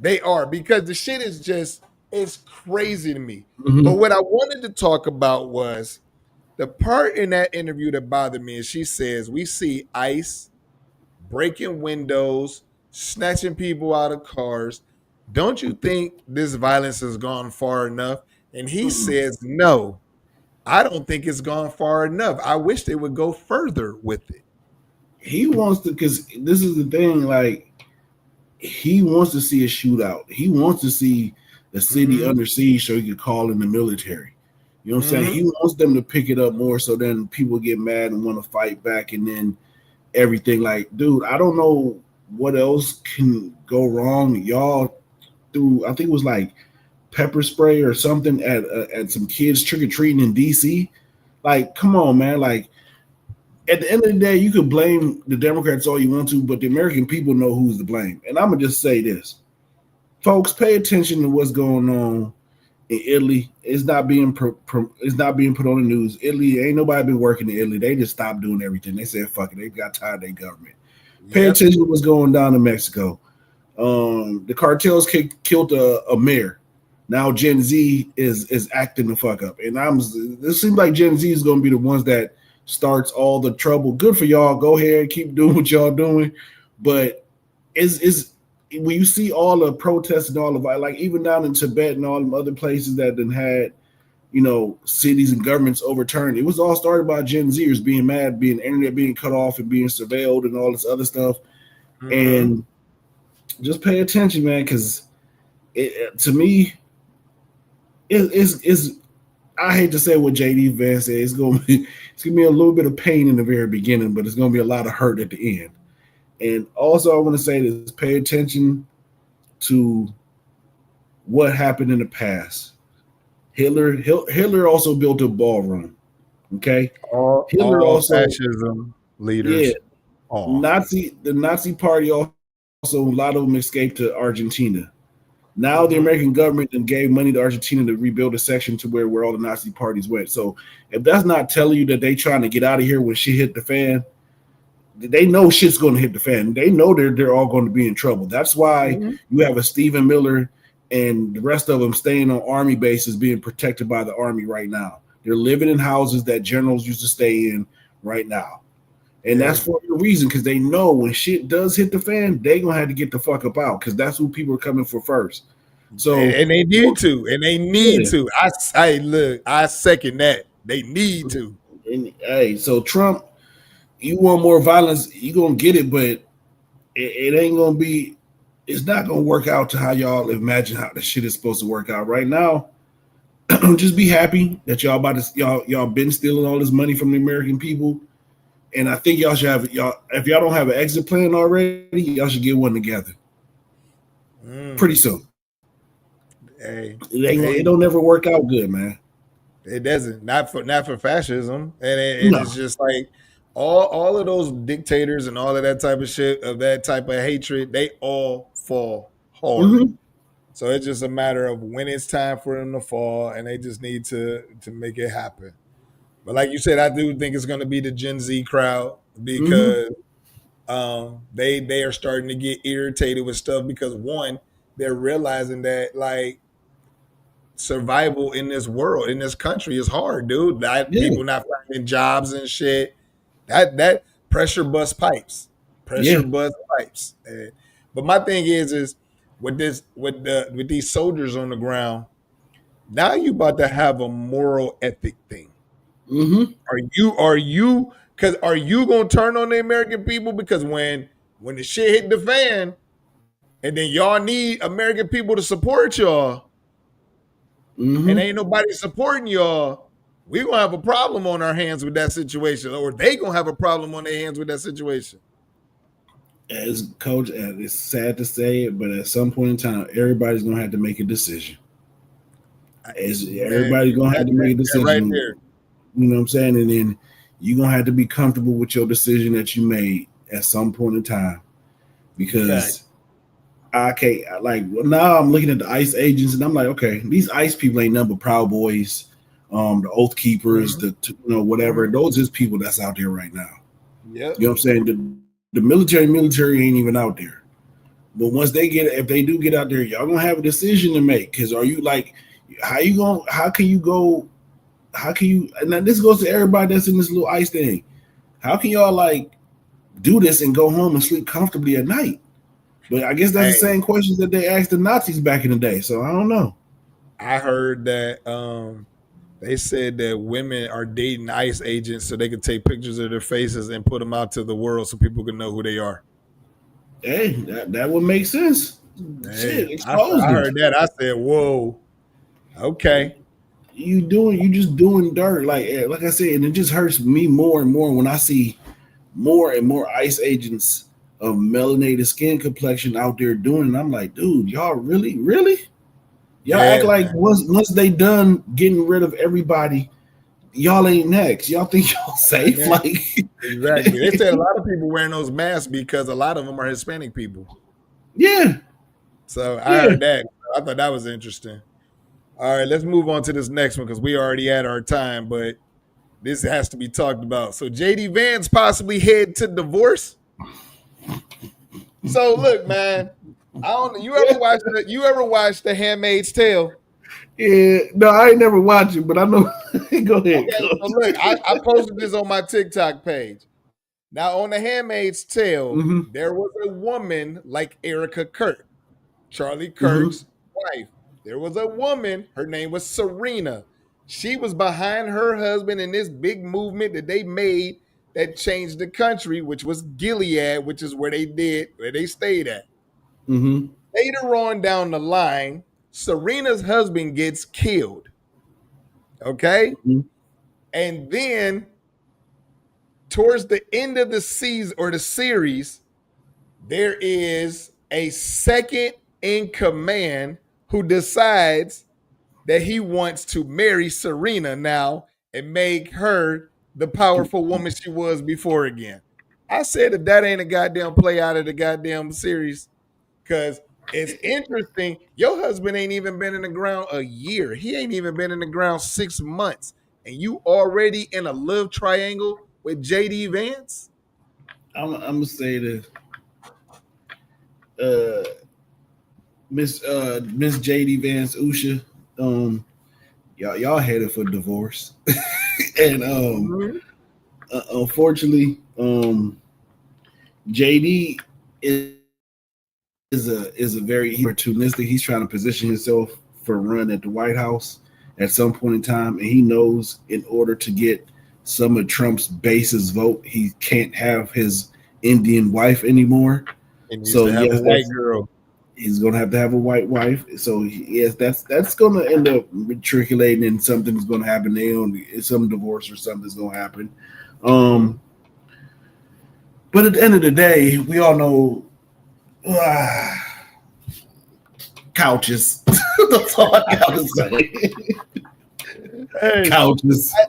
they are because the shit is just it's crazy to me. But Mm-hmm. what I wanted to talk about was the part in that interview that bothered me is she says we see ICE breaking windows, snatching people out of cars. Don't you think this violence has gone far enough? And he says, no, I don't think it's gone far enough. I wish they would go further with it. He wants to, because this is the thing. Like he wants to see a shootout. He wants to see the city Mm-hmm. under siege so he could call in the military. You know what I'm saying? Mm-hmm. He wants them to pick it up more so then people get mad and want to fight back and then everything. Like, dude, I don't know what else can go wrong. Y'all through, I think it was like pepper spray or something at some kids trick or treating in DC. Like, come on, man. Like, at the end of the day, you could blame the Democrats all you want to, but the American people know who's to blame. And I'm gonna just say this, folks: pay attention to what's going on in Italy. It's not being put on the news. Italy, ain't nobody been working in Italy. They just stopped doing everything. They said, "Fuck it." They got tired of their government. Pay Yep. attention to what's going down in Mexico. The cartels killed a mayor. Now Gen Z is acting the fuck up, and this seems like Gen Z is going to be the ones that starts all the trouble. Good for y'all. Go ahead, keep doing what y'all doing. But is when you see all the protests and all of it, like even down in Tibet and all them other places that then had, cities and governments overturned. It was all started by Gen Zers being mad, being internet being cut off and being surveilled and all this other stuff. Mm-hmm. And just pay attention, man, because to me, it's I hate to say what JD Vance said. It's gonna be a little bit of pain in the very beginning, but it's gonna be a lot of hurt at the end. And also, I want to say this: pay attention to what happened in the past. Hitler also built a ballroom. Okay, Hitler all also fascism leaders. Yeah, the Nazi Party also a lot of them escaped to Argentina. Now the American government then gave money to Argentina to rebuild a section to where all the Nazi parties went. So if that's not telling you that they trying to get out of here when shit hit the fan, they know shit's going to hit the fan. They know they're all going to be in trouble. That's why you have a Stephen Miller and the rest of them staying on army bases being protected by the army right now. They're living in houses that generals used to stay in right now. And that's for a reason, because they know when shit does hit the fan, they going to have to get the fuck up out, because that's who people are coming for first. So and they need to. And they need to. I second that. They need to. And, hey, so Trump, you want more violence, you going to get it, but it ain't going to be, it's not going to work out to how y'all imagine how the shit is supposed to work out right now. Just be happy that y'all been stealing all this money from the American people. And I think y'all should have if y'all don't have an exit plan already, y'all should get one together pretty soon. Hey, it don't ever work out good, man. It doesn't. Not for fascism, and it's just like all of those dictators and all of that type of shit, of that type of hatred, they all fall hard. Mm-hmm. So it's just a matter of when it's time for them to fall, and they just need to make it happen. But like you said, I do think it's going to be the Gen Z crowd, because they are starting to get irritated with stuff, because one, they're realizing that like survival in this world, in this country, is hard, dude. People not finding jobs and shit. That pressure bust pipes. Bust pipes. But my thing is with these soldiers on the ground, now you about to have a moral ethic thing. Mm-hmm. Are you gonna turn on the American people? Because when the shit hit the fan, and then y'all need American people to support y'all, and ain't nobody supporting y'all, we gonna have a problem on our hands with that situation, or they gonna have a problem on their hands with that situation. As coach, it's sad to say it, but at some point in time, everybody's gonna have to make a decision. Everybody's gonna have to make a decision right there. You know what I'm saying? And then you're going to have to be comfortable with your decision that you made at some point in time. Because I can't, now I'm looking at the ICE agents and I'm like, okay, these ICE people ain't nothing but Proud Boys, the Oath Keepers, whatever. Those is people that's out there right now. Yeah. You know what I'm saying? The military ain't even out there. But once if they do get out there, y'all going to have a decision to make. Because are you how can you, and now this goes to everybody that's in this little ICE thing. How can y'all do this and go home and sleep comfortably at night? But I guess that's the same questions that they asked the Nazis back in the day. So I don't know. I heard that they said that women are dating ICE agents so they could take pictures of their faces and put them out to the world so people can know who they are. Hey, that would make sense. Shit, expose I heard that. I said, whoa, okay. You just doing dirt, like I said, and it just hurts me more and more when I see more and more ICE agents of melanated skin complexion out there doing it. I'm like, dude, y'all really Y'all act Yeah, like man. once they done getting rid of everybody, y'all ain't next. Y'all think y'all safe? Yeah, Like, exactly. They said a lot of people wearing those masks because a lot of them are Hispanic people. yeah, So I yeah. heard that. I thought that was interesting. All right, let's move on to this next one because we already had our time, but this has to be talked about. So JD Vance possibly head to divorce. So look, man, I don't know. You ever watched The Handmaid's Tale? Yeah, no, I ain't never watched it, but I know. Go ahead, Okay, so coach. look, I posted this on my TikTok page. Now, on The Handmaid's Tale, Mm-hmm. there was a woman like Erica Kirk, Charlie Mm-hmm. Kirk's wife. There was a woman, her name was Serena. She was behind her husband in this big movement that they made that changed the country, which was Gilead, which is where they stayed at. Mm-hmm. Later on down the line, Serena's husband gets killed. Okay. Mm-hmm. And then towards the end of the season or the series, there is a second in command who decides that he wants to marry Serena now and make her the powerful woman she was before again. I said if that ain't a goddamn play out of the goddamn series, because it's interesting. Your husband ain't even been in the ground a year. He ain't even been in the ground 6 months. And you already in a love triangle with JD Vance? I'm gonna say this, uh, Miss JD Vance Usha, um, y'all headed for divorce, and Mhm. unfortunately, JD is a very opportunistic. He's trying to position himself for a run at the White House at some point in time, and he knows in order to get some of Trump's base's vote, he can't have his Indian wife anymore. He needs So to have a yes, white that's girl. he's gonna have to have a white wife. So yes, that's gonna end up matriculating in something's gonna happen. Some divorce or something's gonna happen. Mhm. Um, but at the end of the day, we all know couches. That's all I gotta say. Hey, Couches. I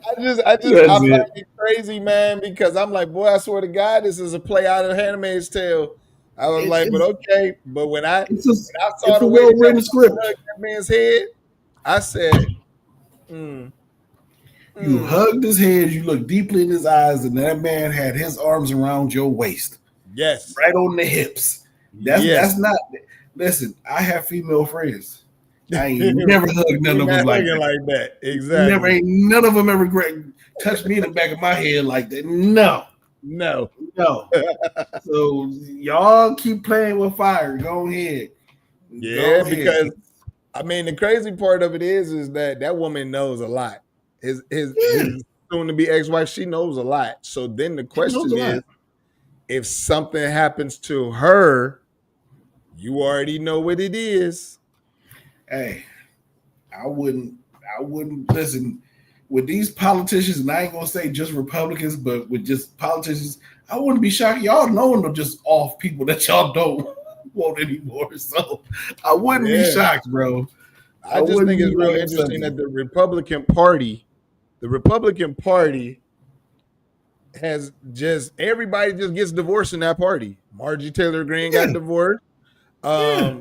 That's find it. it crazy, man, because I'm like, boy, I swear to God, this is a play out of Handmaid's Tale. I was It's like, but it's okay. But it's a when I saw it's a the way well that written woman script. hugged that man's head, I said, mm, You mm, hugged his head, you looked deeply in his eyes, and that man had his arms around your waist, yes, right on the hips. yes. That's not. Listen, I have female friends. I ain't You're never hugged none of them not like looking that. like that. Never, Exactly. ain't none of them ever touched me in the back of my head like that. No, No. no. So y'all keep playing with fire. Go ahead. Yeah, Go ahead. because I mean, the crazy part of it is that that woman knows a lot. Yeah, His soon to be ex wife, she knows a lot. So then the she knows a question is, lot. if something happens to her, you already know what it is. Hey, I wouldn't. I wouldn't listen with these politicians, and I ain't gonna say just Republicans, but with just politicians, I wouldn't be shocked. Y'all knowing they're just off people that y'all don't want anymore. So I wouldn't be Yeah, shocked, bro. I I just wouldn't think be it's real like interesting that upset. The Republican Party has just everybody just gets divorced in that party. Margie Taylor Greene got Yeah, divorced. yeah.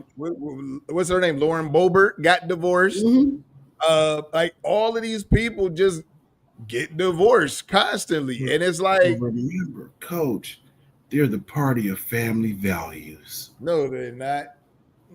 What's her name? Lauren Boebert got divorced. Mm-hmm. Like all of these people just get divorced constantly, But, and it's but like, remember, Coach, they're the party of family values. no, they're not.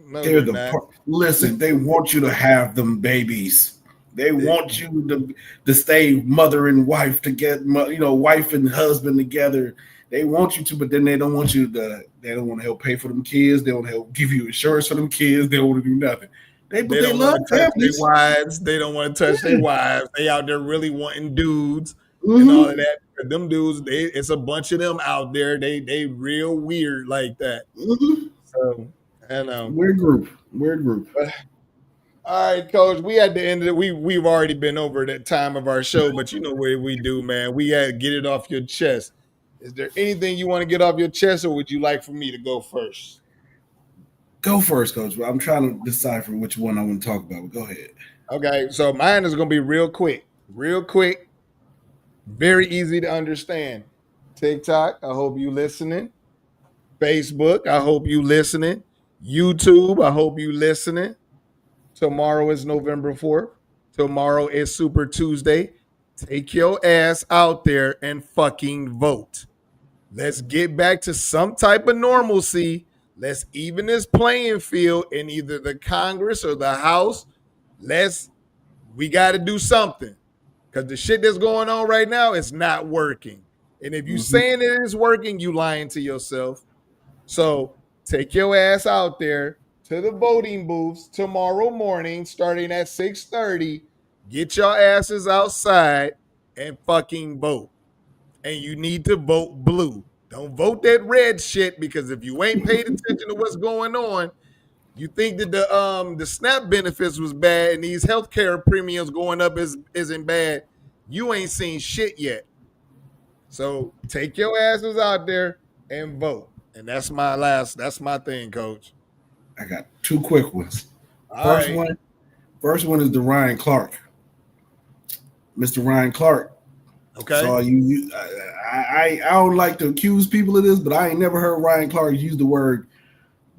No, They're they're the not. listen. They want you to have them babies. They want you to stay mother and wife to get wife and husband together. They want you to, but then they don't want you to. They don't want to help pay for them kids. They don't help give you insurance for them kids. They don't want to do nothing. But They they don't want love to touch their families. wives. They don't want to touch their Yeah. wives. They out there really wanting dudes and all of Mm-hmm. that. Them dudes, it's a bunch of them out there. They real weird like that. Mm-hmm. So I know. Weird group. Weird group. All right, Coach. We at the end of it. We've already been over that time of our show, but you know what we do, man. We got to get it off your chest. Is there anything you want to get off your chest, or would you like for me to go first? Go first, Coach. I'm trying to decipher which one I want to talk about. But go ahead. Okay, so mine is gonna be real quick, very easy to understand. TikTok, I hope you listening. Facebook, I hope you listening. YouTube, I hope you listening. Tomorrow is November 4th. Tomorrow is Super Tuesday. Take your ass out there and fucking vote. Let's get back to some type of normalcy. Let's even this playing field in either the Congress or the House. We got to do something because the shit that's going on right now is not working. And if you Mm-hmm. saying it is working, you lying to yourself. So take your ass out there to the voting booths tomorrow morning, starting at 6:30. Get your asses outside and fucking vote. And you need to vote blue. Don't vote that red shit because if you ain't paid attention to what's going on, you think that the SNAP benefits was bad and these healthcare premiums going up isn't bad. You ain't seen shit yet. So take your asses out there and vote. And that's my thing, coach. I got two quick ones. All First right. one, first one is the Ryan Clark. Mr. Ryan Clark. Okay. So I don't like to accuse people of this, but I ain't never heard Ryan Clark use the word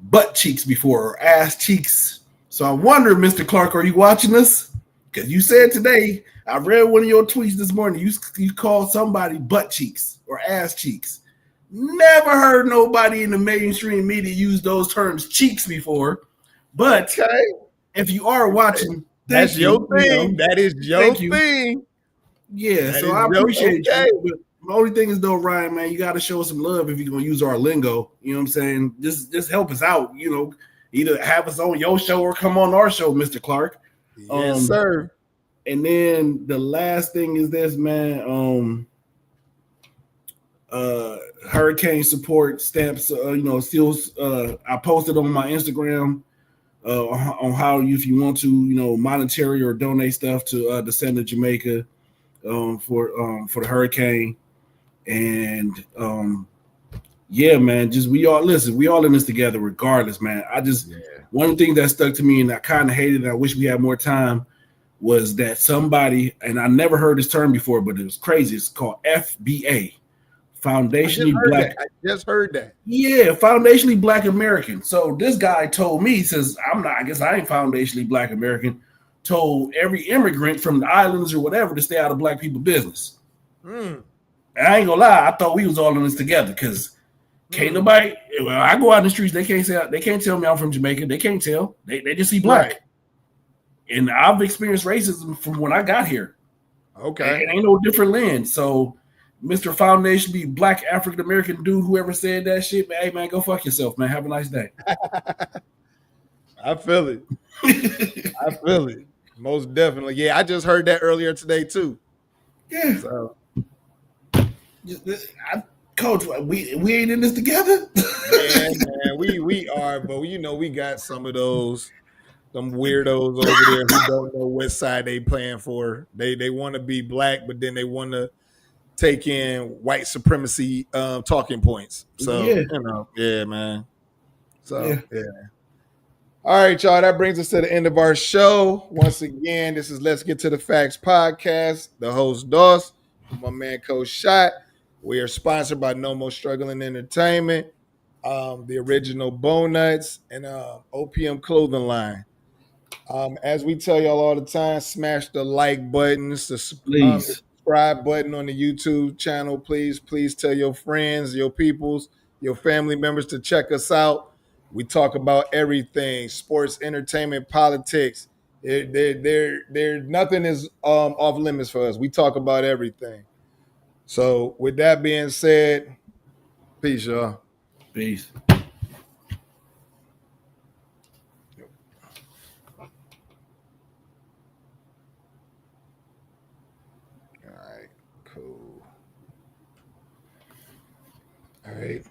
butt cheeks before or ass cheeks. So I wonder, Mr. Clark, are you watching us? Because you said today, I read one of your tweets this morning. You called somebody butt cheeks or ass cheeks. Never heard nobody in the mainstream media use those terms cheeks before. But okay. if you are watching, that's your thing. That is your thing. Yeah, that so I appreciate okay. you. But the only thing is though, Ryan, man, you got to show us some love if you're gonna use our lingo. You know what I'm saying? Just help us out. You know, either have us on your show or come on our show, Mr. Clark. Yes, sir. And then the last thing is this, man. Hurricane support stamps. Still, I posted on my Instagram on how if you want to, monetary or donate stuff to the send to Jamaica for the hurricane. And yeah, man, just we all in this together regardless, man. One thing that stuck to me and I kind of hated and I wish we had more time was that somebody, and I never heard this term before, but it was crazy. It's called FBA, Foundationally Black. I just heard that. Yeah, Foundationally Black American. So this guy told me, he says, I guess I ain't foundationally Black American, told every immigrant from the islands or whatever to stay out of Black people business. And I ain't gonna lie, I thought we was all in this together because can't nobody. Well, I go out in the streets, they can't tell me I'm from Jamaica. They can't tell. They just see Black. Right. And I've experienced racism from when I got here. Okay, it ain't no different lens. So, Mr. Foundationally Black African American dude, whoever said that shit, man, hey man, go fuck yourself, man. Have a nice day. I feel it. I feel it. Most definitely. Yeah, I just heard that earlier today too. Yeah. So, Coach, we ain't in this together. man, we are, but we got some of those weirdos over there who don't know what side they playing for. They want to be Black, but then they want to take in white supremacy talking points. So yeah, man. So yeah. All right, y'all. That brings us to the end of our show. Once again, this is Let's Get to the Facts podcast. The host Doss, my man Coach Shot. We are sponsored by No More Struggling Entertainment, the original Bone Nuts, and OPM Clothing Line. As we tell y'all all the time, smash the like buttons, the subscribe button on the YouTube channel. Please tell your friends, your peoples, your family members to check us out. We talk about everything: sports, entertainment, politics. There nothing is off limits for us. We talk about everything. So with that being said, peace, y'all. Peace. All right, cool. All right.